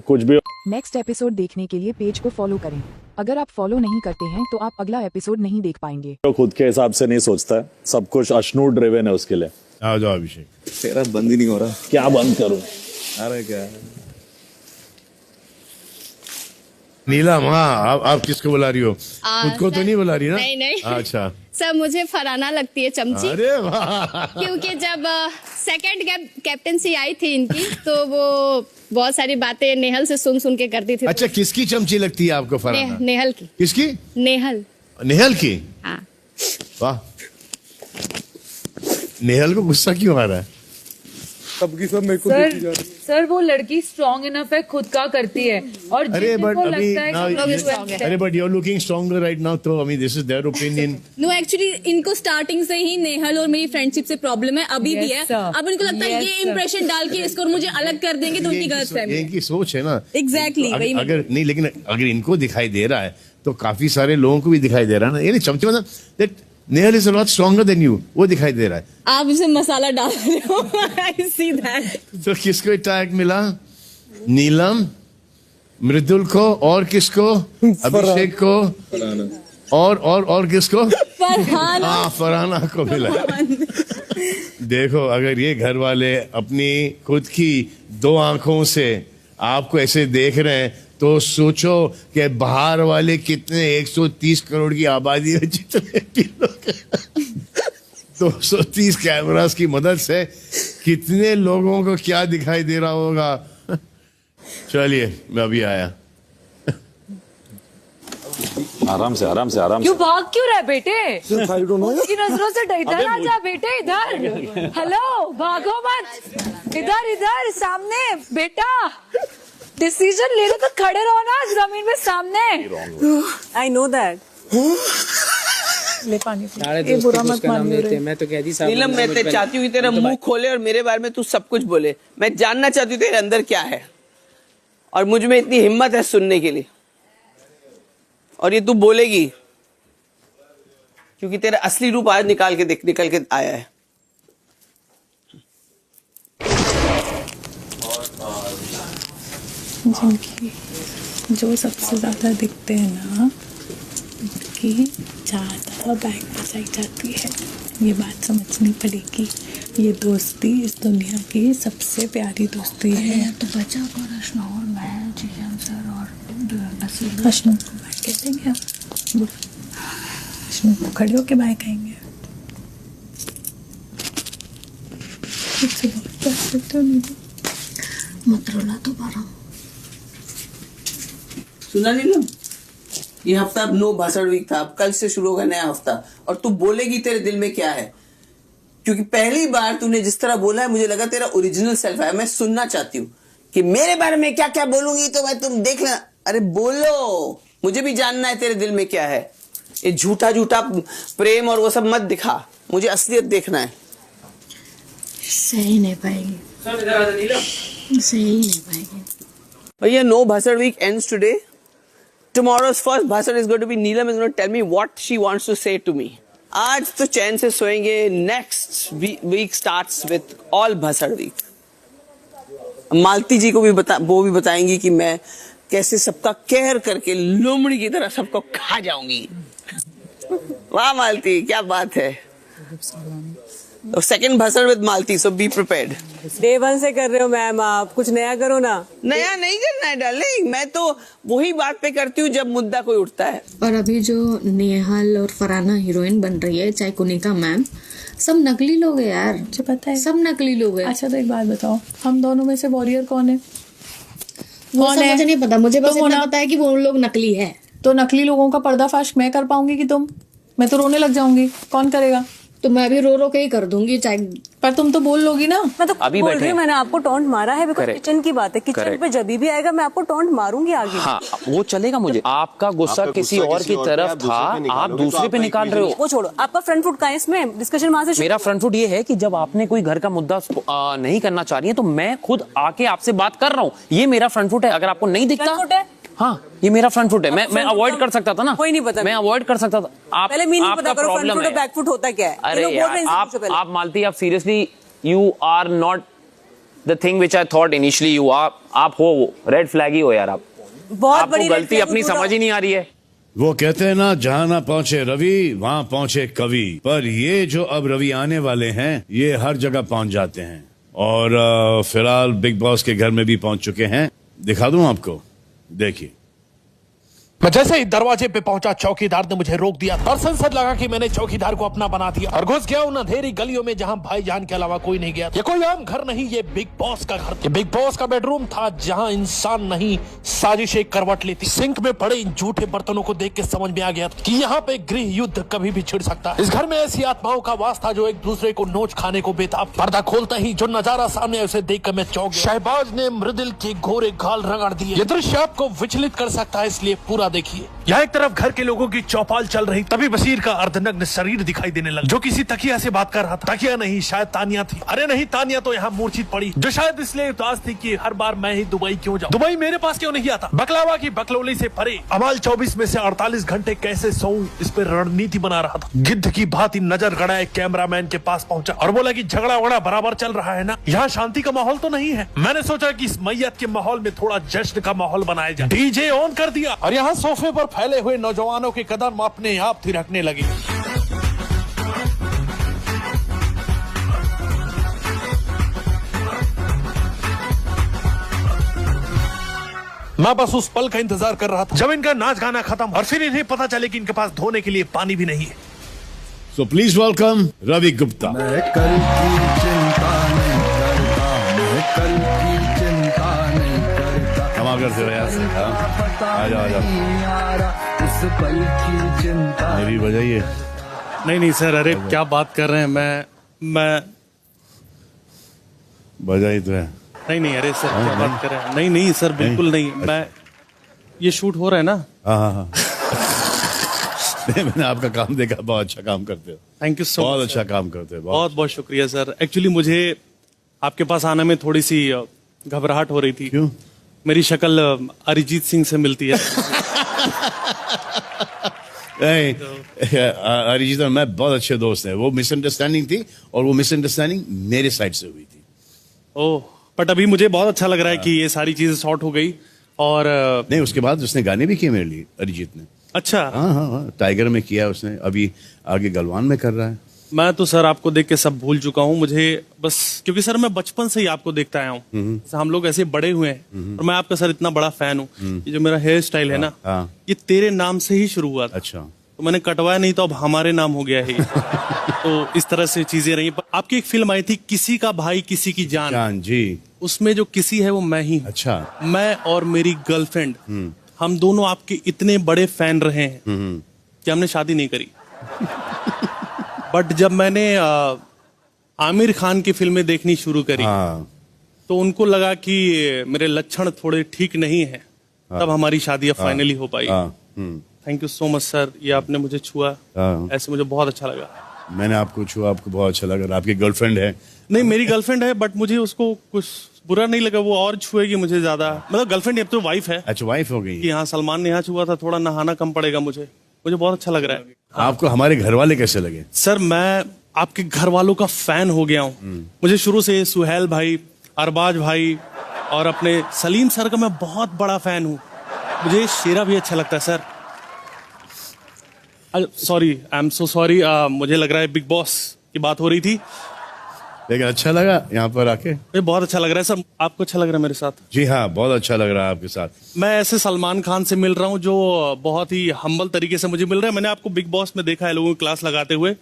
कुछ भी। नेक्स्ट एपिसोड देखने के लिए पेज को फॉलो करें। अगर आप फॉलो नहीं करते हैं तो आप अगला एपिसोड नहीं देख पाएंगे। तो खुद के हिसाब से नहीं सोचता है, सब कुछ अशनूर ड्रिवन है उसके लिए। आ जाओ अभिषेक। तेरा बंद ही नहीं हो रहा। क्या बंद करूं? अरे क्या नीलम, हाँ आप किसको बुला रही हो? खुद को तो नहीं बुला रही ना? नहीं। अच्छा सर मुझे फरहाना लगती है चमची। अरे वाह। क्योंकि जब सेकंड कैप्टनसी आई थी इनकी तो वो बहुत सारी बातें नेहल से सुन के करती थी। अच्छा, किसकी चमची लगती है आपको फरहाना? नेहल की। किसकी? नेहल की। हाँ। वाह, नेहल को गुस्सा क्यों आ रहा है? सबकी सब मेरे को देखी जा रही है। सर वो लड़की स्ट्रॉन्ग इनफ है, खुद का करती है, और अरे जिनको बट अभी लगता है कि लोग strong है। अरे but you are looking stronger right now, तो I mean this is their opinion. No actually इनको स्टार्टिंग से ही नेहल और मेरी फ्रेंडशिप से प्रॉब्लम है, अभी भी है। अब इनको लगता है ये इंप्रेशन डाल के इसको और मुझे अलग कर देंगे तो उनकी गलतफहमी है। इनकी सोच है ना। एग्जैक्टली वही। अगर नहीं, लेकिन अगर इनको दिखाई दे रहा है तो काफी सारे लोगों को भी दिखाई दे रहा है ना। ये चमचे मतलब that Nehal is a lot stronger than you, वो दिखाई दे रहा है। आप इसे मसाला डाल रहे हो। आई सी दैट। तो किसको टैग मिला? नीलम, मृदुल को, और किसको? अभिषेक को, और किसको? फरहाना। हाँ, फरहाना को मिला। देखो, अगर ये घर वाले अपनी खुद की दो आंखों से आपको ऐसे देख रहे हैं तो सोचो कि बाहर वाले कितने 130 करोड़ की आबादी में जितने भी लोग 230 कैमरास की मदद से कितने लोगों को क्या दिखाई दे रहा होगा। चलिए, मैं अभी आया। आराम से क्यों भाग क्यों रहे बेटे? उसकी नजरों से इधर आ जा बेटे, इधर। हेलो, भागो मत, इधर सामने बेटा। डिसीजन ले लो तो खड़े रहो ना जमीन में सामने। I know that. ले पानी ये बुरा मत मान ले। मैं तो कह दी नीलम, मैं चाहती हूँ कि तेरा मुंह खोले और मेरे बारे में तू सब कुछ बोले। मैं जानना चाहती हूँ तेरे अंदर क्या है, और मुझ में इतनी हिम्मत है सुनने के लिए, और ये तू बोलेगी क्योंकि तेरा असली रूप आज निकल के आया है। जिनकी जो सबसे ज्यादा दिखते हैं ना उनकी ज्यादा बैंक बचाई जाती है। ये बात समझनी पड़ेगी। ये दोस्ती इस दुनिया की सबसे प्यारी दोस्ती है। तो बचा कर अशनूर, मैं जीएम सर और अशनूर को बाय कह देंगे। अशनूर को खड़े होके बाय कहेंगे। मत रोना दोबारा। सुना नीलम, ये हफ्ता अब नो भाषण वीक था, अब कल से शुरू होगा नया हफ्ता, और तू बोलेगी तेरे दिल में क्या है, क्योंकि पहली बार तूने जिस तरह बोला है मुझे लगा तेरा ओरिजिनल सेल्फ है। मैं सुनना चाहती हूँ कि मेरे बारे में क्या क्या बोलूंगी तो मैं तुम देख लेना। अरे बोलो, मुझे भी जानना है तेरे दिल में क्या है। ये झूठा प्रेम और वो सब मत दिखा, मुझे असलियत देखना है। सही नहीं पाएगी, सही नहीं पाएगी भैया। नो भाषण week ends today. Tomorrow's first भाषण is going to be Neelam is going to tell me what she wants to say to me. आज तो चैन से सोएंगे। Next week starts with all bhashan week. Malti ji को भी वो भी बताएंगी कि मैं कैसे सबका केयर करके लोमड़ी की तरह सबको खा जाऊंगी। वाह मालती, क्या बात है। सेकंड भाषण with Malti, so be prepared. Day 1 से कर रहे हो मैम, आप कुछ नया करो ना। नया नहीं करना है डार्लिंग, मैं तो वही बात पे करती हूँ जब मुद्दा कोई उठता है। और अभी जो नेहल और फरहाना हीरोइन बन रही है, चाहे कुनिका मैम, सब नकली लोग है यार। मुझे पता है सब नकली लोग है। अच्छा तो एक बात बताओ, हम दोनों में से वॉरियर कौन है? वो सब मुझे नहीं पता, मुझे बस इतना पता है कि वो लोग नकली है। तो नकली लोगों का पर्दाफाश मैं कर पाऊंगी कि तुम? मैं तो रोने लग जाऊंगी, कौन करेगा? तो मैं भी रो रो के ही कर दूंगी, चाहे पर तुम तो बोल लोगी ना। मैं तो अभी बोल बैठे रही हूँ, हैं। मैंने आपको टॉन्ट मारा है बिकॉज Correct. किचन की बात है। Kitchen Correct. पे जब भी आएगा मैं आपको टॉन्ट मारूंगी आगे। हाँ वो चलेगा मुझे। आपका गुस्सा किसी और की तरफ था, आप दूसरे पे निकाल रहे हो। वो छोड़ो, आपका फ्रंट फुट कहाँ है इसमें? डिस्कशन वहां से मेरा फ्रंट फुट ये है कि जब आपने कोई घर का मुद्दा नहीं करना चाह रही है तो मैं खुद आके आपसे बात कर रहा हूँ। ये मेरा फ्रंट फुट है। अगर आपको नहीं दिखता, हाँ ये मेरा फ्रंट फुट है। मैं अवॉइड कर सकता था ना। कोई नहीं पता, मैं अवॉइड कर सकता था। आप पहले मीनिंग पता करो, फ्रंट प्रॉब्लम फुट और है। बैक फुट होता क्या है? अरे यार आप मालती, आप seriously you are not the thing which I thought initially you are. आप हो वो रेड फ्लैग ही हो यार। आप बहुत आपको गलती अपनी समझ ही नहीं आ रही है। वो कहते हैं ना, जहां ना पहुंचे रवि वहां पहुंचे कवि। पर ये जो अब रवि आने वाले हैं ये हर जगह पहुंच जाते हैं और फिलहाल बिग बॉस के घर में भी पहुंच चुके हैं। दिखा दूं आपको, देखिए। मैं जैसे ही दरवाजे पे पहुंचा चौकीदार ने मुझे रोक दिया और संसद लगा कि मैंने चौकीदार को अपना बना दिया और घुस गया उन अंधेरी गलियों में जहां भाईजान के अलावा कोई नहीं गया। ये कोई आम घर नहीं, ये बिग बॉस का घर। ये बिग बॉस का बेडरूम था जहां इंसान नहीं साजिशें करवट लेती। सिंक में पड़े इन झूठे बर्तनों को देख के समझ में आ गया कि यहाँ पे गृह युद्ध कभी भी छिड़ सकता है। इस घर में ऐसी आत्माओं का वास था जो एक दूसरे को नोच खाने को बेताब। पर्दा खोलते ही जो नजारा सामने आया उसे देखकर मैं चौंक गया। शहबाज ने मृदुल के घोरे घाल रगड़ दिए। ये दृश्य आपको विचलित कर सकता है, इसलिए पूरा देखिए। यहाँ एक तरफ घर के लोगों की चौपाल चल रही, तभी बशीर का अर्धनग्न शरीर दिखाई देने लगा जो किसी तकिया से बात कर रहा था। तकिया नहीं, शायद तानिया थी। अरे नहीं, तानिया तो यहाँ मूर्छित पड़ी, जो शायद इसलिए उदास थी कि हर बार मैं ही दुबई क्यों जाऊं, दुबई मेरे पास क्यों नहीं आता। बकलावा की बकलौली से परे अमाल 24 में से 48 घंटे कैसे सोऊं, इस पर रणनीति बना रहा था। गिद्ध की भांति नजर गड़ाए कैमरामैन के पास पहुंचा और बोला कि झगड़ा वगड़ा बराबर चल रहा है ना, यहाँ शांति का माहौल तो नहीं है। मैंने सोचा कि इस मैयत के माहौल में थोड़ा जश्न का माहौल बनाया जाए। डीजे ऑन कर दिया और यहाँ सोफे पर फैले हुए नौजवानों के कदम अपने आप थिरकने लगे। मैं बस उस पल का इंतजार कर रहा था जब इनका नाच गाना खत्म और फिर इन्हें पता चले कि इनके पास धोने के लिए पानी भी नहीं है। So please welcome Ravi Gupta. मैं कल की चिंता नहीं करता, मैं कल की चिंता नहीं करता। क्षमा करते हो यार, आ जाओ। उस पल की चिंता मेरी वजह ये। नहीं सर, अरे क्या बात कर रहे हैं। मैं वजह ही तो है। नहीं अरे सर क्या बात कर रहे हैं। नहीं सर बिल्कुल नहीं। मैं ये शूट हो रहा है ना। हाँ मैंने आपका काम देखा, बहुत अच्छा काम करते हो। Thank you so much. बहुत अच्छा काम करते हो। बहुत शुक्रिया सर। एक्चुअली मुझे आपके पास आने में थोड़ी सी घबराहट हो रही थी। क्यों? मेरी शक्ल अरिजीत सिंह से मिलती है। अरिजीत और मैं बहुत अच्छे दोस्त हैं। वो मिसअंडरस्टैंडिंग थी और वो मिसअंडरस्टैंडिंग मेरे साइड से हुई थी। ओह, बट अभी मुझे बहुत अच्छा लग रहा है कि ये सारी चीजें सॉर्ट हो गई। और नहीं, उसके बाद उसने गाने भी किए मेरे लिए, अरिजीत ने। अच्छा। हाँ, टाइगर में किया उसने, अभी आगे गलवान में कर रहा है। मैं तो सर आपको देख के सब भूल चुका हूँ। मुझे बस क्योंकि सर मैं बचपन से ही आपको देखता आया हूँ, हम लोग ऐसे बड़े हुए हैं और मैं आपका सर इतना बड़ा फैन हूँ। ये जो मेरा हेयर स्टाइल है ना, ये तेरे नाम से ही शुरू हुआ था। अच्छा। तो मैंने कटवाया नहीं तो अब हमारे नाम हो गया है। तो इस तरह से चीजें रही। आपकी एक फिल्म आई थी किसी का भाई किसी की जान जी। उसमें जो किसी है वो मैं ही हूँ। अच्छा। मैं और मेरी गर्लफ्रेंड, हम दोनों आपके इतने बड़े फैन रहे हैं कि हमने शादी नहीं करी। बट जब मैंने आमिर खान की फिल्में देखनी शुरू करी तो उनको लगा कि मेरे लक्षण थोड़े ठीक नहीं है, तब हमारी शादी फाइनली हो पाई। Thank you so much sir, ये आपने मुझे छुआ, ऐसे मुझे बहुत अच्छा लगा। मैंने आपको छुआ, आपको बहुत अच्छा लगा। आपकी गर्लफ्रेंड है? नहीं, मेरी गर्लफ्रेंड है, बट मुझे उसको कुछ बुरा नहीं लगा। वो और छुएगी मुझे ज्यादा, मतलब गर्लफ्रेंड अब तो वाइफ है। अच्छा, वाइफ हो गई। हाँ, सलमान ने यहाँ छुआ था, थोड़ा नहाना कम पड़ेगा मुझे बहुत अच्छा लग रहा है। आपको हमारे घर वाले कैसे लगे? सर मैं आपके घर वालों का फैन हो गया हूँ। मुझे शुरू से सुहेल भाई, अरबाज भाई और अपने सलीम सर का मैं बहुत बड़ा फैन हूँ। मुझे शेरा भी अच्छा लगता है sir. Sorry, I am so sorry. मुझे लग रहा है बिग बॉस की बात हो रही थी, लेकिन अच्छा लगा यहाँ पर आके। बहुत अच्छा लग रहा है सर। आपको अच्छा लग रहा है मेरे साथ? जी हाँ, बहुत अच्छा लग रहा है आपके साथ। मैं ऐसे सलमान खान से मिल रहा हूँ जो बहुत ही हम्बल तरीके से मुझे मिल रहा है। मैंने आपको बिग बॉस में देखा है लोगों की क्लास लगाते हुए।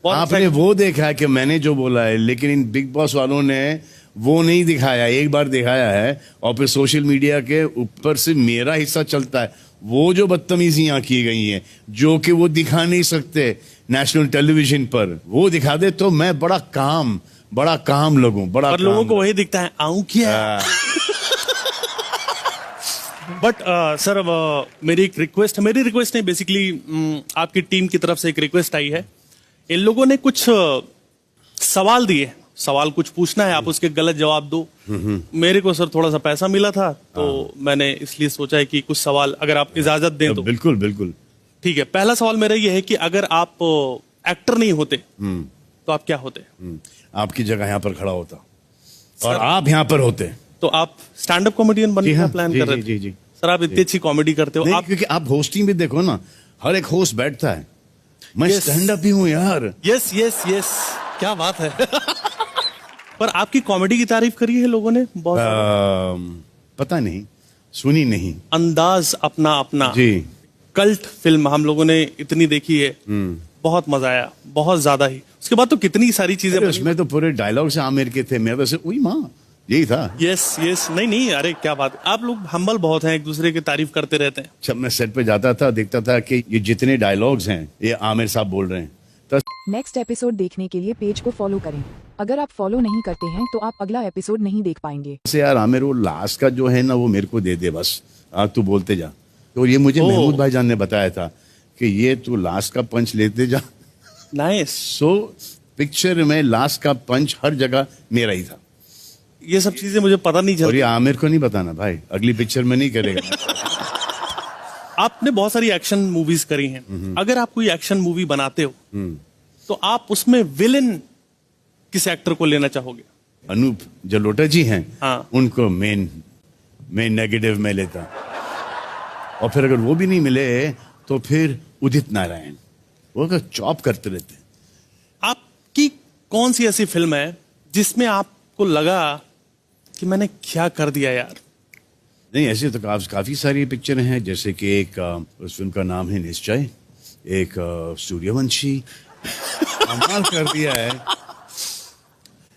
आपने वो देखा है कि मैंने जो बोला है, लेकिन इन बिग बॉस वालों ने वो नहीं दिखाया। एक बार दिखाया है और फिर सोशल मीडिया के ऊपर से मेरा हिस्सा चलता है। वो जो बदतमीजियां की गई हैं जो कि वो दिखा नहीं सकते नेशनल टेलीविजन पर, वो दिखा दे तो मैं बड़ा काम बड़ा काम लगूं, बड़ा और लोगों काम को वही दिखता है, आऊं क्या? बट सर मेरी रिक्वेस्ट नहीं, बेसिकली आपकी टीम की तरफ से एक रिक्वेस्ट आई है। इन लोगों ने कुछ सवाल दिए, सवाल कुछ पूछना है, आप उसके गलत जवाब दो। मेरे को सर थोड़ा सा पैसा मिला था, तो मैंने इसलिए सोचा है कि कुछ सवाल अगर आप इजाजत दें तो। बिल्कुल बिल्कुल ठीक है। पहला सवाल मेरा ये है कि अगर आप एक्टर नहीं होते तो आप क्या होते? आपकी जगह यहाँ पर खड़ा होता और आप यहाँ पर होते तो आप स्टैंड अप कॉमेडियन बनने का प्लान कर रहे थे? जी। सर आप इतनी अच्छी कॉमेडी करते हो। आप क्योंकि आप होस्टिंग भी देखो ना, हर एक होस्ट बैठता है, मैं स्टैंड अप ही हूँ यार। यस क्या बात है। पर आपकी कॉमेडी की तारीफ करी है लोगों ने बहुत। पता नहीं, सुनी नहीं। अंदाज अपना अपना जी, कल्ट फिल्म हम लोगों ने इतनी देखी है, बहुत मजा आया, बहुत ज्यादा ही। उसके बाद तो कितनी सारी चीजें उसमें तो पूरे डायलॉग्स आमिर के थे, मैं वैसे उई माँ यही था। यस नहीं अरे क्या बात, आप लोग हम्बल बहुत हैं, एक दूसरे की तारीफ करते रहते हैं। जब मैं सेट पे जाता था देखता था कि ये जितने डायलॉग्स हैं ये आमिर साहब बोल रहे हैं। तो नेक्स्ट एपिसोड देखने के लिए पेज को फॉलो करें। अगर आप फॉलो नहीं करते हैं तो आप अगला एपिसोड नहीं देख पाएंगे। से यार आमिर वो लास्ट का जो है ना वो मेरे को दे दे बस, तू बोलते जा। तो ये मुझे महमूद भाईजान ने बताया था कि ये तू लास्ट का पंच लेते जा। नाइस। सो पिक्चर में लास्ट का पंच हर जगह मेरा ही था। ये सब चीजें मुझे पता नहीं चलती। और ये आमिर को नहीं बताना भाई, अगली पिक्चर में नहीं करेगा। आपने बहुत सारी एक्शन मूवीज करी हैं, अगर आप कोई एक्शन मूवी बनाते हो तो आप उसमें विलेन किस एक्टर को लेना चाहोगे? अनूप जलोटा जी हैं, हाँ। उनको मेन नेगेटिव में लेता, और फिर अगर वो भी नहीं मिले तो फिर उदित नारायण, वो चॉप करते रहते। आपकी कौन सी ऐसी फिल्म है जिसमें आपको लगा कि मैंने क्या कर दिया यार? नहीं, ऐसे तो काफी सारी पिक्चर हैं, जैसे कि एक उस फिल्म का नाम है निश्चय, एक सूर्यवंशी, कमाल कर दिया है।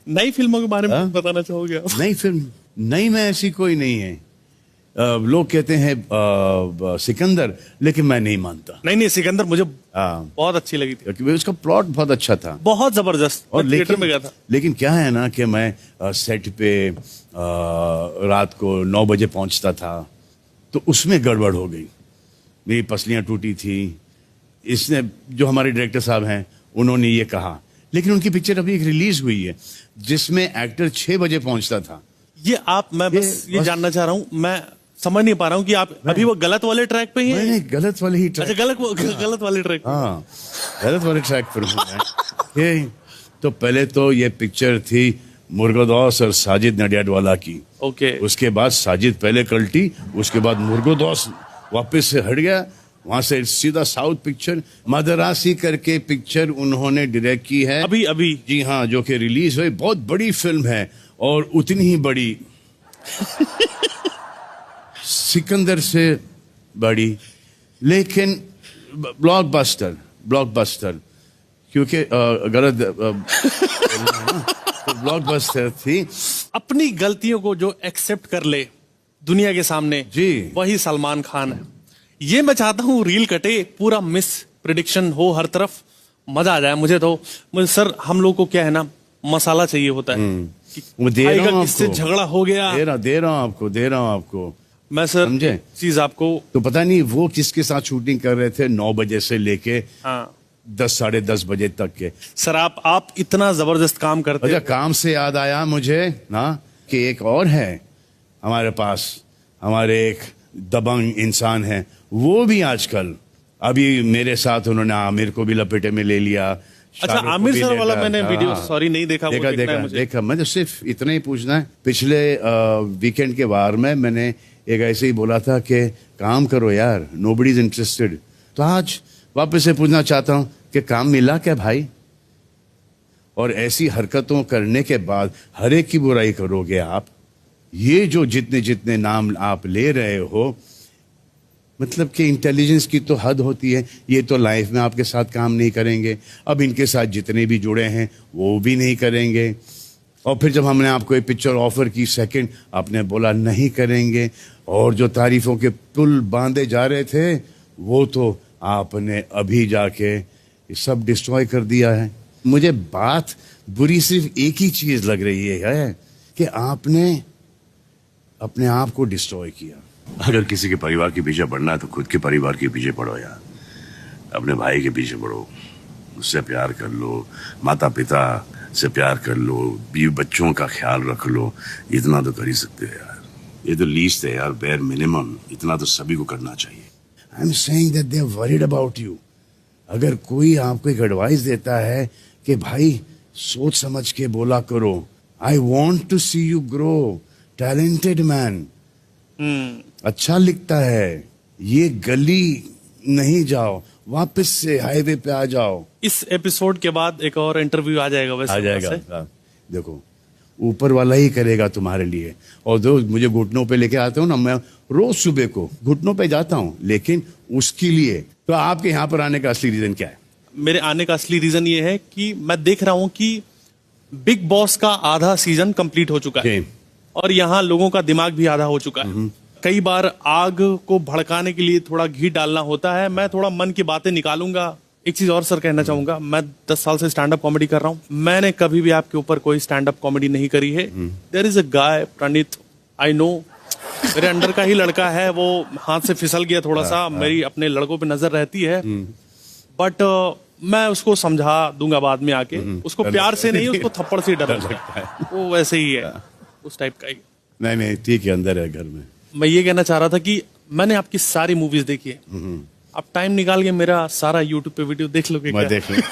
नई फिल्मों के बारे में बताना चाहोगे आप? नई फिल्म नई में ऐसी कोई नहीं है। लोग कहते हैं सिकंदर, लेकिन मैं नहीं मानता। नहीं सिकंदर मुझे बहुत अच्छी लगी थी, क्योंकि उसका प्लॉट बहुत अच्छा था, बहुत जबरदस्त। और थिएटर में गया था। लेकिन क्या है ना कि मैं सेट पे रात को 9 बजे पहुंचता था, तो उसमें गड़बड़ हो गई, मेरी पसलियां टूटी थी। इसने जो हमारे डायरेक्टर साहब हैं उन्होंने ये कहा, लेकिन उनकी पिक्चर अभी एक रिलीज हुई है जिसमें एक्टर 6 बजे पहुंचता था। मैं बस ये जानना चाह रहा हूँ, मैं समझ नहीं पा रहा हूँ कि आप अभी वो गलत वाले ट्रैक पे ही हैं? मैंने गलत वाले ही ट्रैक। अच्छा, गलत वाले ट्रैक। हाँ, गलत वाले ट्रैक पर हूँ मैं। तो पहले तो ये पिक्चर थी मुर्गोदौस और साजिद नडियाडवाला की। ओके। उसके बाद साजिद पहले कल्टी, उसके बाद मुर्गोदौस वापस से हट गया, वहां से सीधा साउथ पिक्चर मदरासी करके पिक्चर उन्होंने डायरेक्ट की है अभी। जी हाँ, जो कि रिलीज हुई। बहुत बड़ी फिल्म है और उतनी ही बड़ी सिकंदर से बड़ी, लेकिन ब्लॉकबस्टर क्योंकि गलत तो ब्लॉकबस्टर थी। अपनी गलतियों को जो एक्सेप्ट कर ले दुनिया के सामने, जी, वही सलमान खान है। ये मैं चाहता हूँ रील कटे, पूरा मिस प्रिडिक्शन हो हर तरफ, मजा आ जाए। मुझे सर, हम लोग को क्या है ना, मसाला चाहिए होता है। वो दे रहा हूँ किससे झगड़ा हो गया, दे रहा हूँ आपको मैं सर, समझे चीज आपको तो पता नहीं वो किसके साथ शूटिंग कर रहे थे 9 बजे से लेके 10 साढ़े 10 बजे तक के। सर आप इतना जबरदस्त काम करते हैं। काम से याद आया मुझे ना कि एक और है हमारे पास, हमारे एक दबंग इंसान है, वो भी आजकल अभी मेरे साथ उन्होंने आमिर को भी लपेटे में ले लिया। अच्छा, आमिर सर वाला मैंने वीडियो सॉरी नहीं देखा। देखा मैं सिर्फ इतना ही पूछना है। पिछले वीकेंड के वार में मैंने एक ऐसे ही बोला था कि काम करो यार, नोबडी इज इंटरेस्टेड। तो आज वापस से पूछना चाहता हूं कि काम मिला क्या भाई? और ऐसी हरकतों करने के बाद हर एक की बुराई करोगे आप? ये जो जितने नाम आप ले रहे हो, मतलब कि इंटेलिजेंस की तो हद होती है। ये तो लाइफ में आपके साथ काम नहीं करेंगे, अब इनके साथ जितने भी जुड़े हैं वो भी नहीं करेंगे। और फिर जब हमने आपको एक पिक्चर ऑफर की, सेकंड आपने बोला नहीं करेंगे, और जो तारीफों के पुल बांधे जा रहे थे वो तो आपने अभी जाके सब डिस्ट्रॉय कर दिया है। मुझे बात बुरी सिर्फ एक ही चीज लग रही है कि आपने अपने आप को डिस्ट्रॉय किया। अगर किसी के परिवार के पीछे पड़ना है तो खुद के परिवार के पीछे पड़ो यार, अपने भाई के पीछे पड़ो, उससे प्यार कर लो, माता पिता से प्यार कर लो, बीवी बच्चों का ख्याल रख लो, इतना तो कर ही सकते हो यार। ये तो लीस्ट है यार, बेयर मिनिमम, इतना तो सभी को करना चाहिए। I am saying that they are worried about you. अगर कोई आपको एक एडवाइस देता है कि भाई सोच समझ के बोला करो, I want to see you grow, talented man, अच्छा लिखता है, ये गली नहीं जाओ, वापस से हाईवे पे आ जाओ। इस एपिसोड के बाद एक और इंटरव्यू आ जाएगा वैसे। आ जाएगा। देखो ऊपर वाला ही करेगा तुम्हारे लिए। और जो मुझे घुटनों पे लेके आते हो ना, मैं रोज सुबह को घुटनों पे जाता हूँ, लेकिन उसके लिए तो आपके यहाँ पर आने का असली रीजन क्या है? मेरे आने का असली रीजन ये है कि मैं देख रहा हूँ कि बिग बॉस का आधा सीजन कंप्लीट हो चुका है और यहाँ लोगों का दिमाग भी आधा हो चुका है। कई बार आग को भड़काने के लिए थोड़ा घी डालना होता है। मैं थोड़ा मन की बातें निकालूंगा। एक चीज और सर कहना चाहूंगा, मैं 10 साल से स्टैंड अप कॉमेडी कर रहा हूँ, मैंने कभी भी आपके ऊपर कोई स्टैंड अप कॉमेडी नहीं करी है। There is a guy Praneet, I know, मेरे अंडर का ही लड़का है, वो हाथ से फिसल गया थोड़ा सा, मेरी अपने लड़कों पे नजर रहती है, बट मैं उसको समझा दूंगा बाद में आके। उसको प्यार से नहीं, उसको थप्पड़ से डर लगता है, वो वैसे ही है, उस टाइप का ही। नहीं ठीक है, अंदर है घर में। मैं ये कहना चाह रहा था कि मैंने आपकी सारी मूवीज देखी है, आप टाइम निकाल के मेरा सारा यूट्यूब पे वीडियो देख लोगे? मैं देख लूंगा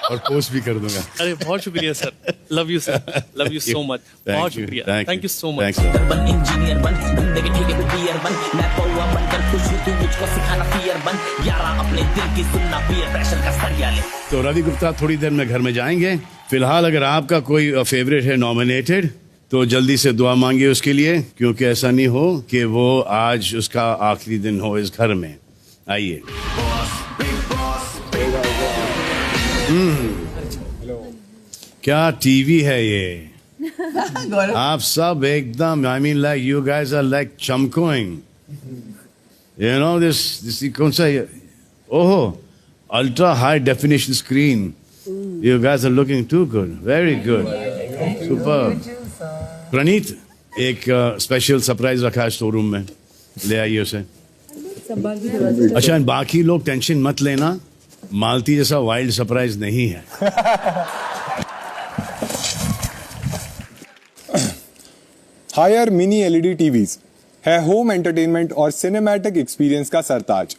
और पोस्ट भी कर दूंगा। अरे बहुत शुक्रिया sir, love you sir, love you so much, बहुत शुक्रिया, thank you so much. Engineer बन, जिंदगी ठीक है बियर बन, मैं पौवा बनकर खुश हूँ, तू मुझको सिखाना फियर बन, यारा अपने दिल की सुनना, पीयर प्रेशर का सरिया ले। तो रवि गुप्ता थोड़ी देर में घर में जाएंगे। फिलहाल अगर आपका कोई फेवरेट है नॉमिनेटेड, तो जल्दी से दुआ मांगिए उसके लिए, क्योंकि ऐसा नहीं हो कि वो आज उसका आखिरी दिन हो इस घर में। आइए। क्या टीवी है ये? आप सब एकदम, I mean like you guys are like चमकोइंग, यू नो दिस कौन सा, ओहो, ultra high definition screen, you guys are looking too good, very good, super. Praneet, एक स्पेशल सरप्राइज रखा है स्टोर रूम में, ले आइए उसे। अच्छा, बाकी लोग टेंशन मत लेना, मालती जैसा वाइल्ड सरप्राइज नहीं है। हायर मिनी एलईडी टीवीज है होम एंटरटेनमेंट और सिनेमैटिक एक्सपीरियंस का सरताज।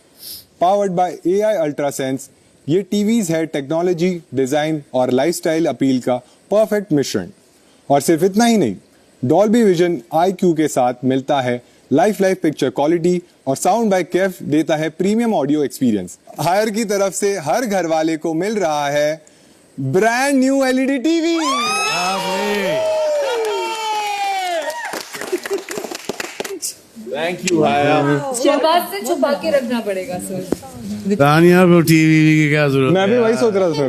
पावर्ड बाय एआई अल्ट्रासेंस, ये टीवीज है टेक्नोलॉजी, डिजाइन और लाइफस्टाइल अपील का परफेक्ट मिश्रण। और सिर्फ इतना ही नहीं, डॉल्बी विजन IQ के साथ मिलता है लाइफ पिक्चर क्वालिटी और साउंड बाय केफ देता है प्रीमियम ऑडियो एक्सपीरियंस। हायर की तरफ से हर घर वाले को मिल रहा है brand new LED TV. Thank you हाया। शहबाज से छुपा के रखना पड़ेगा सर। तानिया को टीवी की क्या जरूरत? मैं भी वही सोच रहा था सर।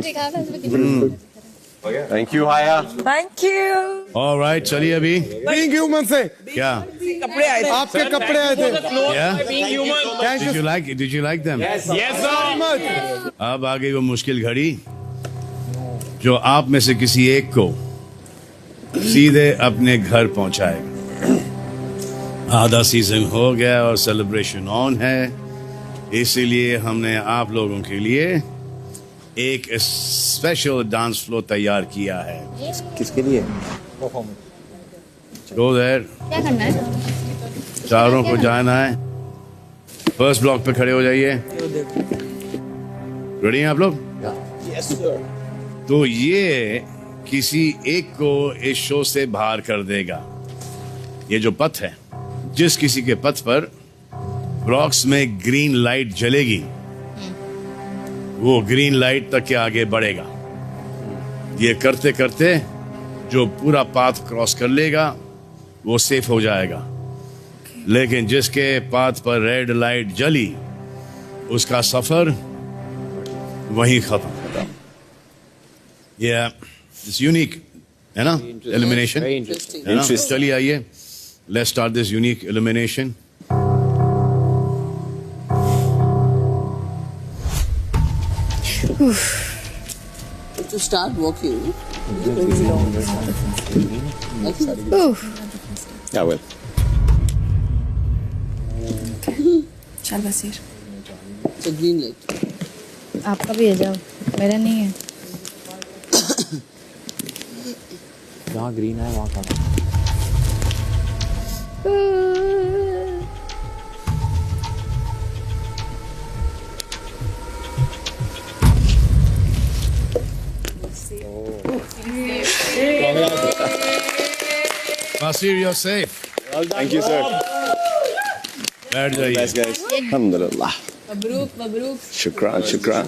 थैंक यू हाया। Thank you. ऑलराइट, चलिए अभी। बीइंग ह्यूमन से क्या कपड़े आए थे, आपके कपड़े आए थे। Did you like them? Yes sir। अब आ गई वो मुश्किल घड़ी जो आप में से किसी एक को सीधे अपने घर पहुंचाएगा। आधा सीजन हो गया और सेलिब्रेशन ऑन है, इसीलिए हमने आप लोगों के लिए एक स्पेशल डांस फ्लो तैयार किया है। किसके लिए? Go there। क्या करना है? चारों को जाना है। फर्स्ट ब्लॉक पे खड़े हो जाइए। रेडी हैं आप लोग? Yes sir. तो ये किसी एक को इस शो से बाहर कर देगा। ये जो पथ है, जिस किसी के पथ पर ब्लॉक्स में ग्रीन लाइट जलेगी, वो ग्रीन लाइट तक के आगे बढ़ेगा। ये करते करते जो पूरा पाथ क्रॉस कर लेगा वो सेफ हो जाएगा, लेकिन जिसके पाथ पर रेड लाइट जली उसका सफर वहीं खत्म। ये यूनिक है ना एलिमिनेशन, है ना? चलिए आइए, let's start this unique elimination. to start walking. Yeah, well. चल बसीर It's a green light. आपका भी है, जाओ, मेरा नहीं है। जहाँ ग्रीन है वहाँ का Basir, you're safe. Thank you, sir. बैठ जाइए। Best guys. Alhamdulillah. Mabrook Mabrook. शुक्रान शुक्रान।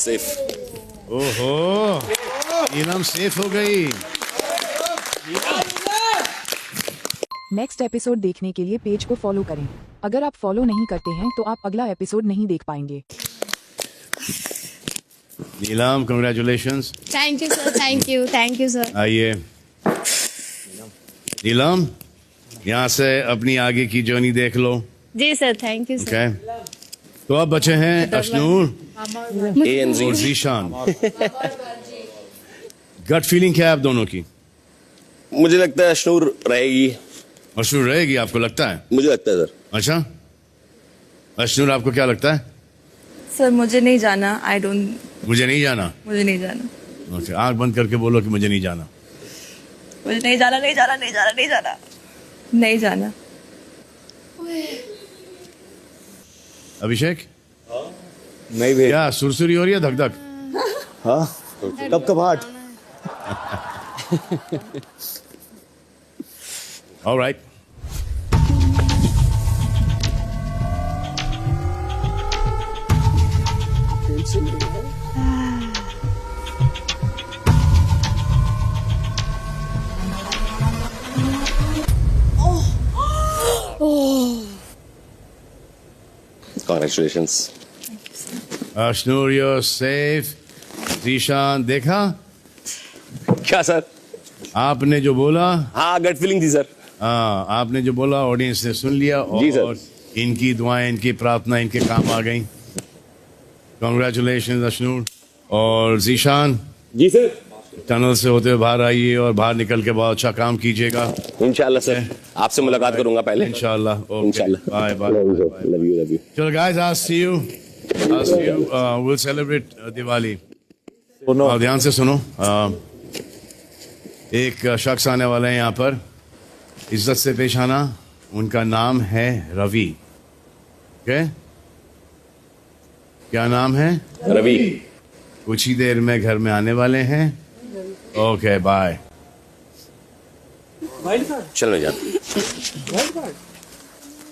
Safe. ओहो, नीलम सेफ हो गई। नेक्स्ट एपिसोड देखने के लिए पेज को फॉलो करें। अगर आप फॉलो नहीं करते हैं तो आप अगला एपिसोड नहीं देख पाएंगे। Neelam, congratulations. Thank you sir, thank you sir. आइए नीलम, यहाँ से अपनी आगे की जर्नी देख लो। जी sir, thank you sir. Okay, तो अब बचे हैं अशनूर और जीशान। गट फीलिंग क्या है आप दोनों की? मुझे लगता है अशनूर रहेगी। अशनूर रहेगी आपको लगता है? मुझे लगता है सर। अच्छा, अशनूर आपको क्या लगता है? सर मुझे नहीं जाना। I don't. मुझे नहीं जाना। मुझे नहीं जाना। ओके, आंख बंद करके बोलो कि मुझे नहीं जाना। मुझे नहीं जाना, नहीं जाना, नहीं जाना, नहीं जाना, नहीं जाना। अभिषेक? नहीं भैया। क्या सुरसुरी हो रही है, धक धक? हाँ, कब All right. Congratulations. Ashnoor, you're safe. Zeeshan, देखा क्या सर? आपने जो बोला? हाँ, गट फीलिंग थी सर। हाँ, आपने जो बोला ऑडियंस ने सुन लिया और इनकी दुआएं, इनकी प्रार्थना इनके काम आ गई। कॉन्ग्रेचुलेशन अशनूर। और जीशान जी सर, टनल से होते हुए बाहर आइए और बाहर निकल के बहुत अच्छा काम कीजिएगा। इंशाल्लाह सर, आपसे मुलाकात करूंगा पहले। इंशाल्लाह। इंशाल्लाह। Bye bye. Love you. चलो guys, I'll see you. We'll celebrate Diwali. और ध्यान से सुनो, एक शख्स आने वाले हैं यहाँ पर, इज्जत से पेश आना। उनका नाम है रवि। ओके, क्या नाम है? रवि। कुछ ही देर में घर में आने वाले हैं। Okay, bye. चलो जान।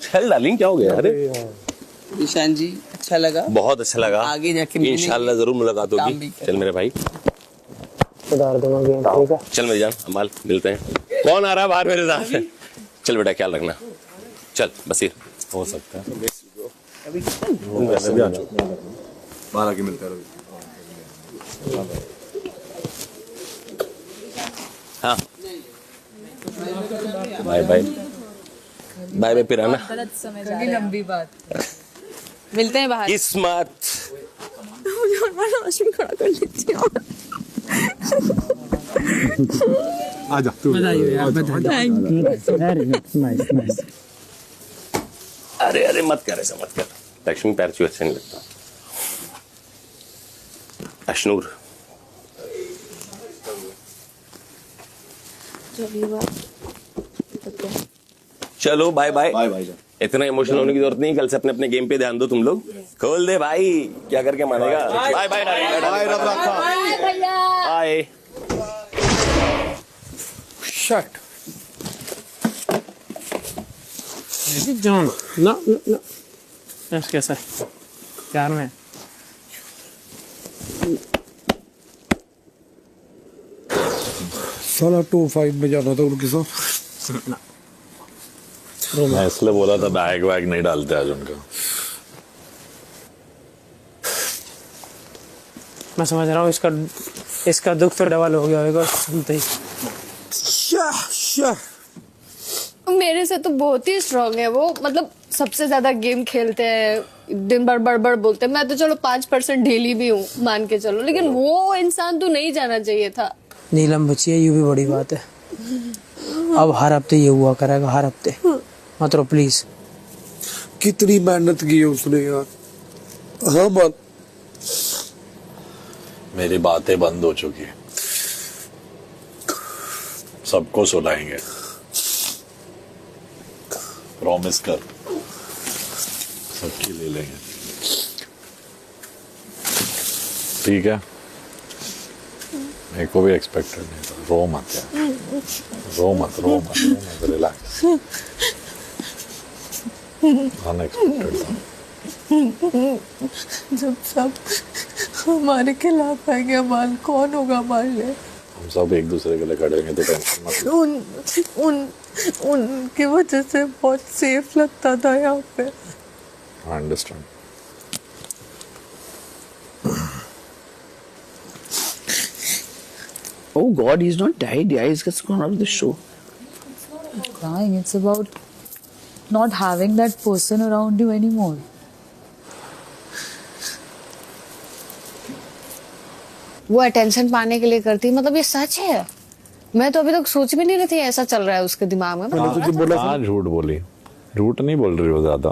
चल डार्लिंग, क्या हो गया? अरे ईशान जी, अच्छा लगा? बहुत अच्छा लगा। आगे जाके इंशाल्लाह जरूर मुलाकात होगी। चल मेरे भाई, चल मेरी जान, अमाल, मिलते हैं। कौन आ रहा है बाहर मेरे साथ? चल बेटा, ख्याल रखना। चल बसीर। हो सकता है बाहर आके मिलते हैं। हाँ, बाय बाय। बाय बाय पिराना। गलत समझ आ रहा है। लंबी बात। मिलते हैं बाहर। किस्मत। मुझे खड़ा कर लीजिए। आजा तू। अरे अरे मत कर, ऐसा मत कर। लक्ष्मी पैर छू अच्छा नहीं लगता। अशनूर, चलो बाय बाय। Bye bye. इतना इमोशनल होने की जरूरत नहीं, कल से अपने अपने गेम पे ध्यान दो तुम लोग। खोल दे भाई, क्या करके मानेगा। Bye bye bye. Bye. Shut. John, ना ना ना, कैसा है? प्यार में साला 2-5 में जाना था उनके साथ। मैं इसलिए बोला था बैग वैग नहीं डालते आज उनका। मैं समझ रहा हूँ, इसका दुख तो डबल हो गया होगा सुनते ही। मेरे से तो बहुत ही स्ट्रांग है वो, मतलब सबसे ज्यादा गेम खेलते हैं, दिन भर बड़बड़ बोलते हैं। मैं तो चलो 5% ढीली भी हूँ मान के चलो, लेकिन वो इंसान तो नहीं जाना चाहिए था। नीलम बची है, ये भी बड़ी बात है। अब हर हफ्ते ये हुआ करेगा, हर हफ्ते। मत रो प्लीज। कितनी मेहनत की है उसने यार। हाँ बात, मेरी बातें बंद हो चुकी है, सबको सुलाएंगे, प्रॉमिस कर, सबकी ले लेंगे, ठीक है? मेरे को भी एक्सपेक्टेड नहीं था। रो मत यार, रो मत, रिलैक्स। अनएक्सपेक्टेड था। जब सब हमारे खिलाफ आएंगे, अमाल कौन होगा हमारे लिए? हम सब एक दूसरे के लिए खड़े होंगे, तो टेंशन मत लो। उनकी वजह से बहुत सेफ लगता था यहाँ पे। I understand. Oh God, he's not died. Yeah, he's just gone out of the show. Crying, it's about not having that person around you anymore. वो अटेंशन पाने के लिए करती, मतलब ये सच है। मैं तो अभी तक सोच भी नहीं रही थी ऐसा चल रहा है उसके दिमाग में। हाँ, झूठ बोली, झूठ नहीं बोल रही हो ज्यादा,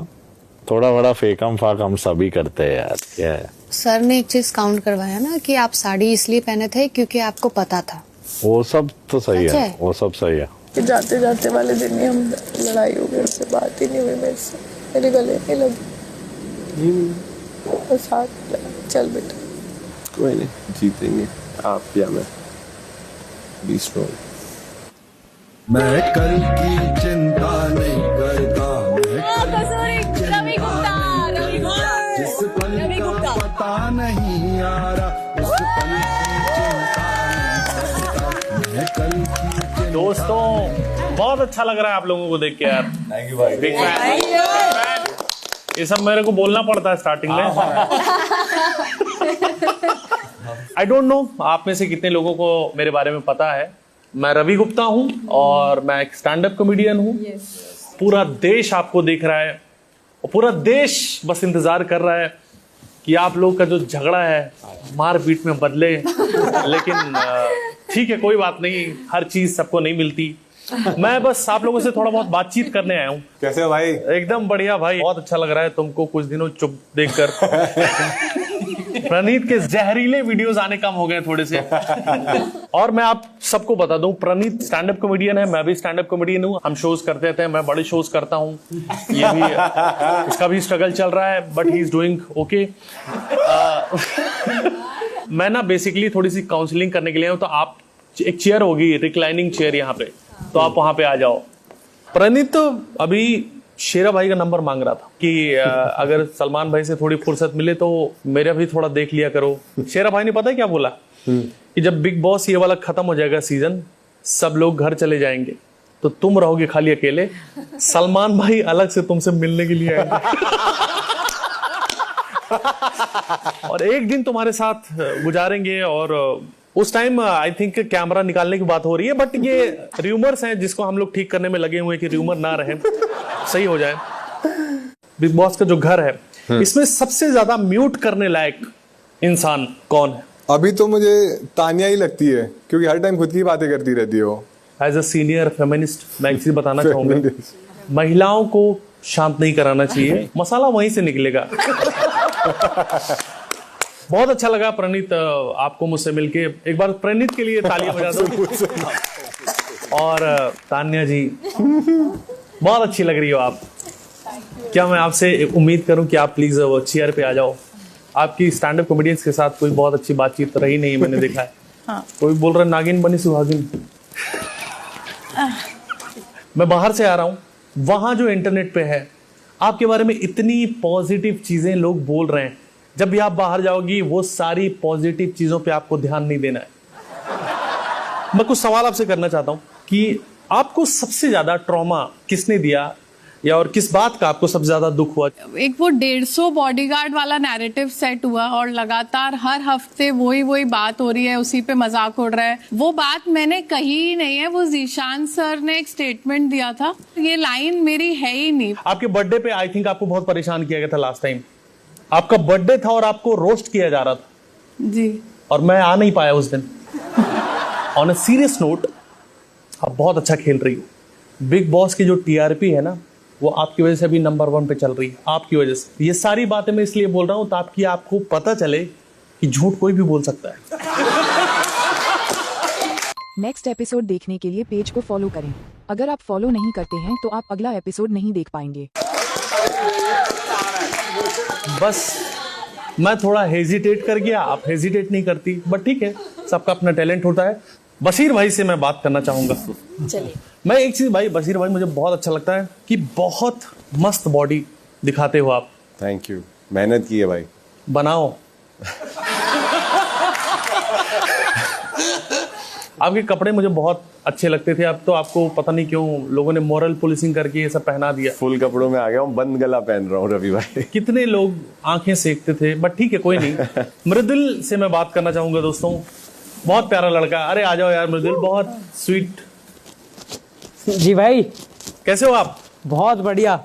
थोड़ा बड़ा फेकम फाक हम सभी करते हैं यार। क्या है? सर ने एक चीज काउंट करवाया ना कि आप साड़ी इसलिए पहने थे क्योंकि आपको पता था। वो सब तो सही है, वो सब सही है। जाते जाते वाले दिन ही हम लड़ाई हो गई, उससे बात ही नहीं हुई मेरे से, मेरे गले नहीं लगी। बस हाथ चल बेटा, कोई नहीं, जीतेंगे आप या मैं। Be strong. मैं कल की चिंता नहीं करता, जिस पल का पता नहीं आ रहा, उस पल की चिंता नहीं करता, मैं कल की। दोस्तों, बहुत अच्छा लग रहा है आप लोगों को देख के यार। थैंक यू भाई। Big fan. ये सब मेरे को बोलना पड़ता है स्टार्टिंग में। आई डोंट नो आप में से कितने लोगों को मेरे बारे में पता है। मैं रवि गुप्ता हूं और मैं एक स्टैंड अप कॉमेडियन हूं। पूरा देश आपको देख रहा है और पूरा देश बस इंतजार कर रहा है कि आप लोग का जो झगड़ा है मारपीट में बदले। लेकिन ठीक है, कोई बात नहीं, हर चीज सबको नहीं मिलती। मैं बस आप लोगों से थोड़ा बहुत बातचीत करने आया हूँ। कैसे हो भाई? एकदम बढ़िया भाई, बहुत अच्छा लग रहा है तुमको कुछ दिनों चुप देखकर। प्रणीत के जहरीले वीडियोस आने कम हो गए थोड़े से। और मैं आप सबको बता दूं, प्रणीत स्टैंड अप कॉमेडियन है, मैं भी स्टैंड अप कॉमेडियन हूं। हम शोज करते थे, मैं बड़े शोज करता हूं, ये भी इसका भी स्ट्रगल चल रहा है, but he is doing okay. मैं ना बेसिकली थोड़ी सी काउंसलिंग करने के लिए हूं, तो आप एक चेयर होगी, रिक्लाइनिंग चेयर यहाँ पे, तो आप वहां पे आ जाओ। प्रणीत तो अभी शेरा भाई का नंबर मांग रहा था कि अगर सलमान भाई से थोड़ी फुर्सत मिले तो मेरा भी थोड़ा देख लिया करो। शेरा भाई ने पता है क्या बोला कि जब बिग बॉस ये वाला खत्म हो जाएगा सीजन, सब लोग घर चले जाएंगे तो तुम रहोगे खाली अकेले, सलमान भाई अलग से तुमसे मिलने के लिए आएंगे। और एक दिन तुम्हारे साथ गुजारेंगे। और उस टाइम आई थिंक कैमरा निकालने की बात हो रही है, बट ये र्यूमर्स हैं जिसको हम लोग ठीक करने में लगे हुए हैं कि र्यूमर ना रहे, सही हो जाए। बिग बॉस का जो घर है, इसमें सबसे ज्यादा म्यूट करने लायक इंसान कौन है? अभी तो मुझे तानिया ही लगती है, क्योंकि हर टाइम खुद की बातें करती रहती है वो। एज अ सीनियर फेमिनिस्ट मैं एक चीज बताना चाहूंगा, महिलाओं को शांत नहीं कराना चाहिए, मसाला वहीं से निकलेगा। बहुत अच्छा लगा प्रणीत आपको मुझसे मिलके। एक बार प्रणीत के लिए तालियां बजा दो। और तान्या जी, बहुत अच्छी लग रही हो आप। क्या मैं आपसे उम्मीद करूं कि आप प्लीज वो चेयर पे आ जाओ। आपकी स्टैंड अप कॉमेडियंस के साथ कोई बहुत अच्छी बातचीत रही नहीं, मैंने देखा है। हाँ। कोई बोल रहा है नागिन बनी सुहागिन। मैं बाहर से आ रहा हूं, वहां जो इंटरनेट पे है आपके बारे में इतनी पॉजिटिव चीजें लोग बोल रहे हैं। जब भी आप बाहर जाओगी वो सारी पॉजिटिव चीजों पे आपको ध्यान नहीं देना है। मैं कुछ सवाल आपसे करना चाहता हूं कि आपको सबसे ज्यादा ट्रॉमा किसने दिया, या और किस बात का आपको सबसे ज्यादा दुख हुआ? एक वो 150 बॉडीगार्ड वाला नैरेटिव सेट हुआ और लगातार हर हफ्ते वही बात हो रही है, उसी पे मजाक उड़ रहा है। वो बात मैंने कही ही नहीं है, वो जीशान सर ने एक स्टेटमेंट दिया था, ये लाइन मेरी है ही नहीं। आपके बर्थडे पे आई थिंक आपको बहुत परेशान किया गया था लास्ट टाइम। आपका बर्थडे था और आपको रोस्ट किया जा रहा था जी, और मैं आ नहीं पाया उस दिन। ऑन अ सीरियस नोट, आप बहुत अच्छा खेल रही हो। बिग बॉस की जो टीआरपी है ना, वो आपकी वजह से अभी नंबर 1 पे चल रही है, आपकी वजह से। ये सारी बातें मैं इसलिए बोल रहा हूं ताकि आपको पता चले कि झूठ कोई भी बोल सकता है। नेक्स्ट एपिसोड देखने के लिए पेज को फॉलो करें। अगर आप फॉलो नहीं करते हैं तो आप अगला एपिसोड नहीं देख पाएंगे। बस मैं थोड़ा हेजिटेट कर गया, आप हेजिटेट नहीं करती, बट ठीक है, सबका अपना टैलेंट होता है। बशीर भाई से मैं बात करना चाहूंगा। चलिए। मैं एक चीज भाई, बशीर भाई मुझे बहुत अच्छा लगता है कि बहुत मस्त बॉडी दिखाते हो आप। थैंक यू, मेहनत की है भाई। बनाओ। आपके कपड़े मुझे बहुत अच्छे लगते थे, अब तो आपको पता नहीं क्यों लोगों ने मॉरल पुलिसिंग करके ये सब पहना दिया। फुल कपड़ों में आ गया हूँ, बंद गला पहन रहा हूँ रवि भाई। कितने लोग आंखें सेकते थे, बट ठीक है, कोई नहीं। मृदुल से मैं बात करना चाहूंगा दोस्तों। बहुत प्यारा लड़का, अरे आ जाओ यार मृदुल, बहुत स्वीट। जी भाई, कैसे हो आप? बहुत बढ़िया,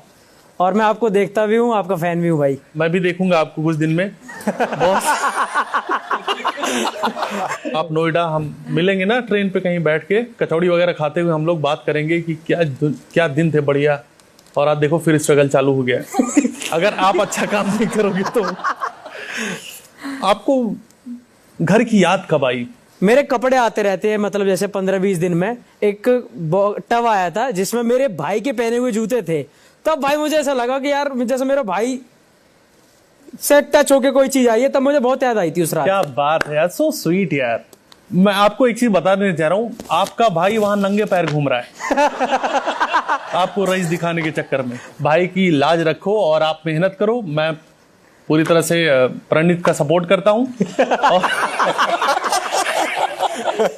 और मैं आपको देखता भी हूँ, आपका फैन भी हूँ भाई। मैं भी देखूंगा आपको कुछ दिन में। बॉस आप नोएडा, हम मिलेंगे ना ट्रेन पे कहीं बैठ के, कचौड़ी वगैरह खाते हुए हम लोग बात करेंगे कि क्या दिन थे बढ़िया। और आप देखो फिर स्ट्रगल चालू हो गया। अगर आप अच्छा काम नहीं करोगे तो। आपको घर की याद कब आई? मेरे कपड़े आते रहते हैं, मतलब जैसे 15-20 दिन में एक टब आया था जिसमें मेरे भाई के पहने हुए जूते थे। तब भाई मुझे ऐसा लगा कि यार जैसे मेरा भाई से टच होके कोई चीज आई है, तब मुझे बहुत याद आई थी उस रात। क्या बात है यार, सो स्वीट यार। मैं आपको एक चीज बताने चाह रहा हूँ, आपका भाई वहां नंगे पैर घूम रहा है। आपको रईस दिखाने के चक्कर में। भाई की लाज रखो और आप मेहनत करो। मैं पूरी तरह से प्रणीत का सपोर्ट करता हूँ।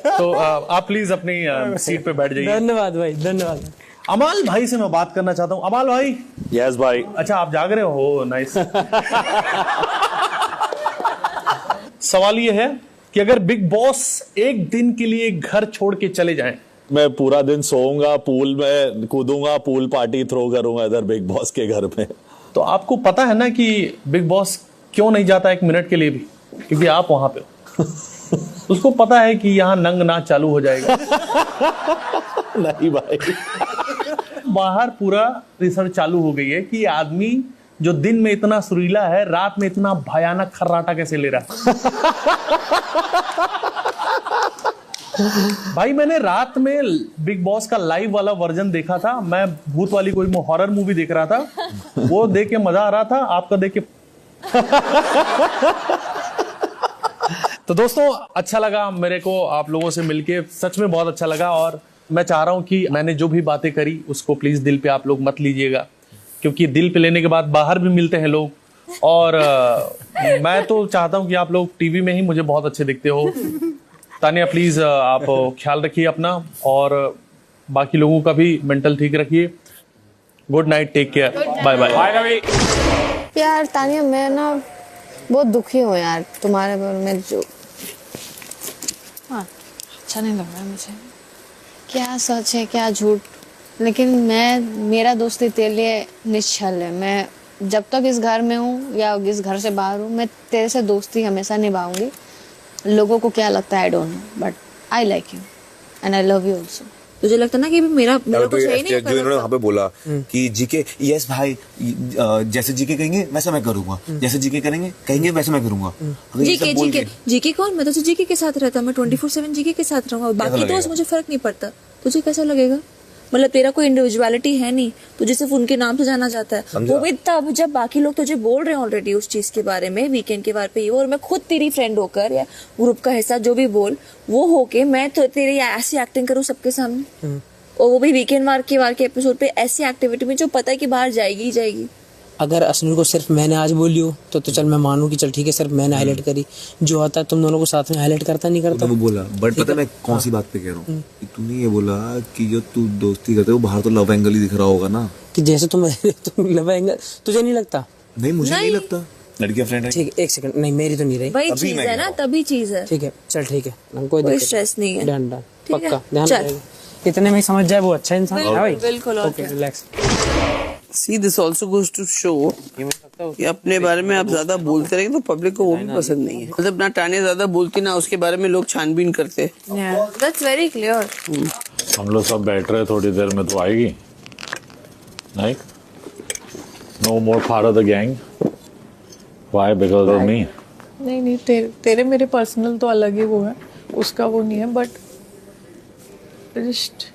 तो आप प्लीज अपनी सीट पे बैठ जाइए। धन्यवाद भाई, धन्यवाद। अमाल भाई से मैं बात करना चाहता हूँ। अमाल भाई। यस भाई। अच्छा, आप जाग रहे हो? नाइस। सवाल ये है कि अगर बिग बॉस एक दिन के लिए घर छोड़ के चले जाएं, मैं पूरा दिन सोऊंगा, पूल में कूदूंगा, पूल पार्टी थ्रो करूंगा इधर बिग बॉस के घर में। तो आपको पता है ना कि बिग बॉस क्यों नहीं जाता एक मिनट के लिए भी? क्योंकि आप वहां पे हो। उसको पता है कि यहाँ नंग नाच चालू हो जाएगा। नहीं भाई। बाहर पूरा रिसर्च चालू हो गई है कि आदमी जो दिन में इतना सुरीला है, रात में इतना भयानक खर्राटा कैसे ले रहा है। भाई मैंने रात में बिग बॉस का लाइव वाला वर्जन देखा था। मैं भूत वाली कोई हॉरर मूवी देख रहा था, वो देख के मजा आ रहा था, आपका देख के। तो दोस्तों, अच्छा लगा मेरे को आप लोगों से मिलके, सच में बहुत अच्छा लगा। और मैं चाह रहा हूं कि मैंने जो भी बातें करी उसको प्लीज दिल पे आप लोग मत लीजिएगा, क्योंकि दिल पे लेने के बाद बाहर भी मिलते हैं लोग। और मैं तो चाहता हूं कि आप लोग टीवी में ही मुझे बहुत अच्छे दिखते हो। तानिया प्लीज आप ख्याल रखिए अपना, और बाकी लोगों का भी मेंटल ठीक रखिए। Good night, take care, bye bye. यार तानिया, मैं ना बहुत दुखी हूँ यार तुम्हारे बारे में। जो अच्छा नहीं लग रहा है मुझे। क्या सच है क्या झूठ, लेकिन मेरा दोस्ती तेरे लिए निश्चल है। मैं जब तक इस घर में हूँ या इस घर से बाहर हूँ, मैं तेरे से दोस्ती हमेशा निभाऊंगी। लोगों को क्या लगता है I don't know, but I like you and I love you also. तुझे लगता ना कि मेरा कुछ है ही नहीं। जो इन्होंने वहाँ पे बोला कि जीके, यस भाई, जैसे जीके कहेंगे वैसा मैं करूंगा, जैसे जीके कहेंगे वैसा मैं करूंगा। जीके कौन? मैं तो जीके के साथ रहता, मैं 24/7 जीके के साथ रहूंगा, बाकी तो मुझे फर्क नहीं पड़ता। तुझे कैसा लगेगा? मतलब तेरा कोई इंडिविजुअलिटी है नहीं, तुझे सिर्फ उनके नाम से जाना जाता है। वो भी तब जब बाकी लोग तुझे बोल रहे हैं ऑलरेडी उस चीज के बारे में, वीकेंड के बारे पे, और मैं खुद तेरी फ्रेंड होकर या ग्रुप का हिस्सा जो भी बोल वो होके मैं तो तेरी ऐसी एक्टिंग करूँ सबके सामने, और वो भी वीकेंड वार के एपिसोड पे ऐसी एक्टिविटी में जो पता है कि बाहर जाएगी ही जाएगी। अगर अश्नूर को सिर्फ मैंने आज बोली हो तो चल मैं मानूं कि चल ठीक है सिर्फ मैंने हाईलाइट करी, जो होता है तुम दोनों को साथ में हाईलाइट करता नहीं करता। वो बोला, बट पता है मैं कौन सी बात पे कह रहा हूँ कि तूने ये बोला कि जो तू दोस्ती करते हो बाहर तो लव एंगल ही दिख रहा होगा ना, कि जैसे तुम लव एंगल तुझे नहीं लगता? नहीं मुझे नहीं लगता, लड़कियां फ्रेंड है। ठीक है, एक सेकंड, नहीं मेरी तो नहीं रही। वही चीज है ना, तभी चीज है। ठीक है चल ठीक है, कोई कोई स्ट्रेस नहीं है। डन डन ठीक है? पक्का ध्यान चल। रखेगा। इतने में ही समझ जाए वो अच्छा इंसान है भाई। बिल्कुल। Okay relax. See, this also goes to show कि अपने बारे में आप ज्यादा बोलते रहेंगे तो पब्लिक को वो भी पसंद नहीं है। मतलब ना तानिया ज्यादा बोलती ना उसके बारे में लोग छानबीन करते। That's very clear. हम लोग सब बैठ रहे, थोड़ी देर में तो आएगी। नहीं, no more part of the gang. Why? Because of me. नहीं तेरे मेरे पर्सनल तो अलग ही वो है, उसका वो नहीं है, but just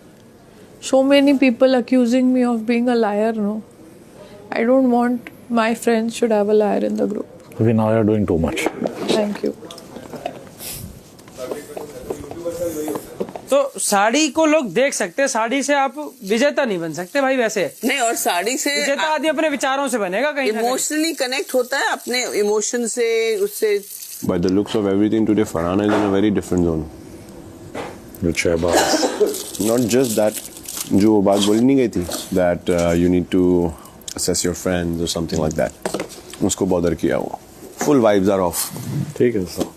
so many people accusing me of being a liar. No, I don't want my friends should have a liar in the group. Maybe now you're doing too much. Thank you. तो साड़ी को लोग देख सकते हैं, साड़ी से आप विजेता नहीं बन सकते भाई। वैसे नहीं, और साड़ी से विजेता आदमी अपने विचारों से बनेगा, कहीं इमोशनली कनेक्ट होता है अपने इमोशन से, उससे। By the looks of everything today, Farhana is in a very different zone. With Shehbaz. Not just that, जो बात बोली नहीं गई थी, that you need to assess your friends or something like that. उसको bother किया वो. Full vibes are off. ठीक है sir.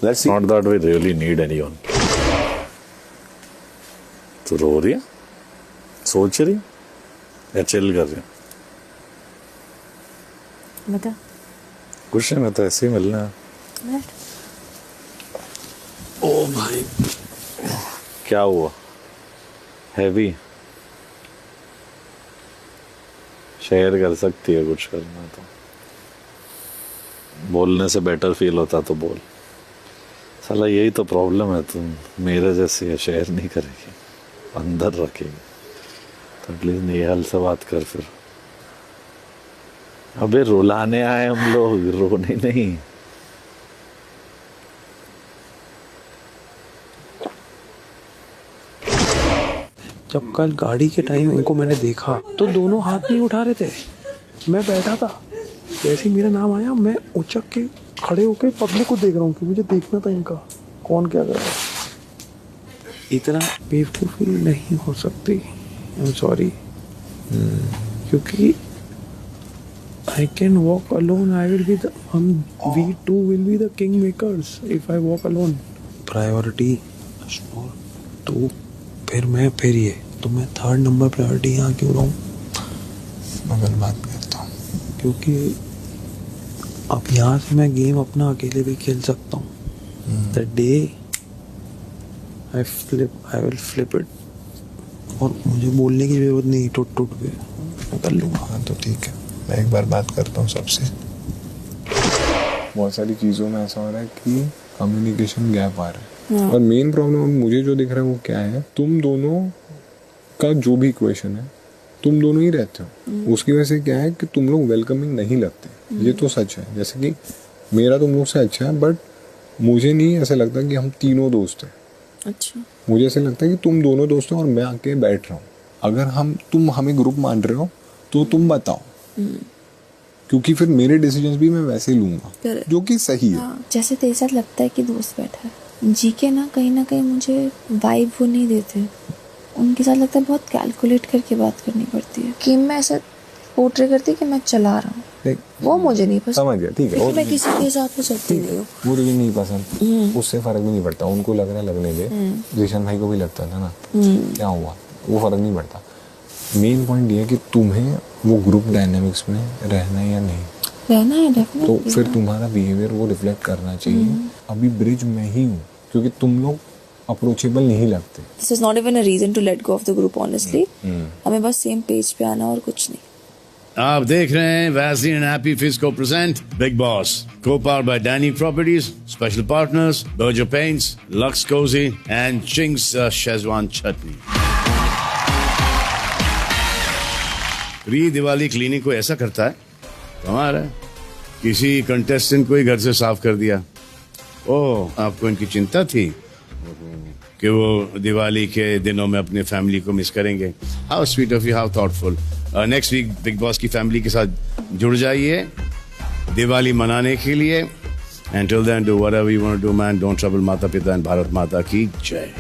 Let's see. Not that we really need anyone. तो रो रही है, सोच रही या चिल कर रही है? बता। कुछ नहीं, मैं तो ऐसे ही मिलना है। ओ भाई क्या हुआ? हैवी? शेयर कर सकती है कुछ करना तो, बोलने से बेटर फील होता तो बोल। साला यही तो प्रॉब्लम है, तुम मेरे जैसी है, शेयर नहीं करेगी, अंदर रखेगी। तो एटलीस्ट नेहाल से बात कर फिर। अबे रुलाने आए हम लोग, रोने नहीं। जब कल गाड़ी के टाइम इनको मैंने देखा तो दोनों हाथ नहीं उठा रहे थे। मैं बैठा था, जैसे ही मेरा नाम आया मैं उचक के खड़े होकर पब्लिक को देख रहा हूँ कि मुझे देखना था इनका कौन क्या कर रहा है। इतना बेवकूफ़ी नहीं हो सकती, आई एम सॉरी, क्योंकि I can walk alone. I will be the we too will be the king makers if I walk alone. Priority तो फिर मैं फिर ये तो मैं थर्ड नंबर प्रायोरिटी यहाँ क्यों रहूँ? मगर बात करता हूँ क्योंकि अब यहाँ से मैं गेम अपना अकेले भी खेल सकता हूँ। The day I will flip it, और मुझे बोलने की जरूरत नहीं, टूट के मैं कर लूँगा। हाँ तो ठीक है, मैं एक बार बात करता हूँ सबसे। बहुत सारी चीज़ों में ऐसा हो रहा है कि कम्युनिकेशन गैप आ रहा है, और मेन प्रॉब्लम मुझे जो दिख रहा है वो क्या है, तुम दोनों का जो भी इक्वेशन है तुम दोनों ही रहते हो, उसकी वजह से क्या है कि तुम लोग वेलकमिंग नहीं लगते। ये तो सच है, जैसे कि मेरा तुम लोग से अच्छा है, बट मुझे नहीं ऐसा लगता कि हम तीनों दोस्त हैं। अच्छा, मुझे ऐसा लगता है कि तुम दोनों दोस्त हो और मैं आके बैठ रहा हूँ। अगर तुम हमें ग्रुप मान रहे हो तो तुम बताओ, क्योंकि फिर मेरे डिसीजंस भी मैं वैसे ही लूंगा जो कि सही है। जैसे तेरे साथ लगता है कि दोस्त बैठा है, जीके ना कहीं मुझे वाइब वो नहीं देते। उनके साथ लगता है बहुत कैलकुलेट करके बात करनी पड़ती है, कि मैं ऐसा पोर्ट्रे करती कि मैं चला रहा हूँ, वो मुझे नहीं पसंद। समझ गया, ठीक है, मैं किसी के साथ में चलती नहीं हूँ, वो भी नहीं पसंद, उससे फर्क भी नहीं पड़ता। उनको लग रहा है लगने दे, जीशन भाई को भी लगता था ना, क्या हुआ, वो फर्क नहीं पड़ता। मेन पॉइंट ये है कि तुम्हें वो ग्रुप डायनामिक्स में रहना है या नहीं रहना है, डेफिनेटली। तो फिर तुम्हारा बिहेवियर वो रिफ्लेक्ट करना चाहिए। अभी ब्रिज में ही हूँ क्योंकि तुम लोग अप्रोचेबल नहीं लगते। This is not even a reason to let go of the group, honestly. हमें बस सेम पेज पे आना और कुछ नहीं। आप देख रहे हैं वैसलीन एंड हैप्पी फिज को present big boss, co-powered by Danny Properties, special partners Berger Paints, Lux Cozy and Ching's Szechuan Chutney। Pre Diwali cleaning को ऐसा करता है हमारा, किसी कंटेस्टेंट को ही घर से साफ कर दिया। ओह, आपको इनकी चिंता थी, कि वो दिवाली के दिनों में अपने फैमिली को मिस करेंगे. How sweet of you, how thoughtful. Next week Bigg Boss की फैमिली के साथ जुड़ जाइए दिवाली मनाने के लिए. And till then do whatever you want to do man. Don't trouble माता पिता एंड भारत माता की जय.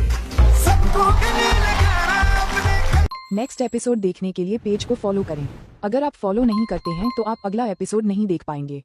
नेक्स्ट एपिसोड देखने के लिए पेज को फॉलो करें. अगर आप फॉलो नहीं करते हैं तो आप अगला एपिसोड नहीं देख पाएंगे.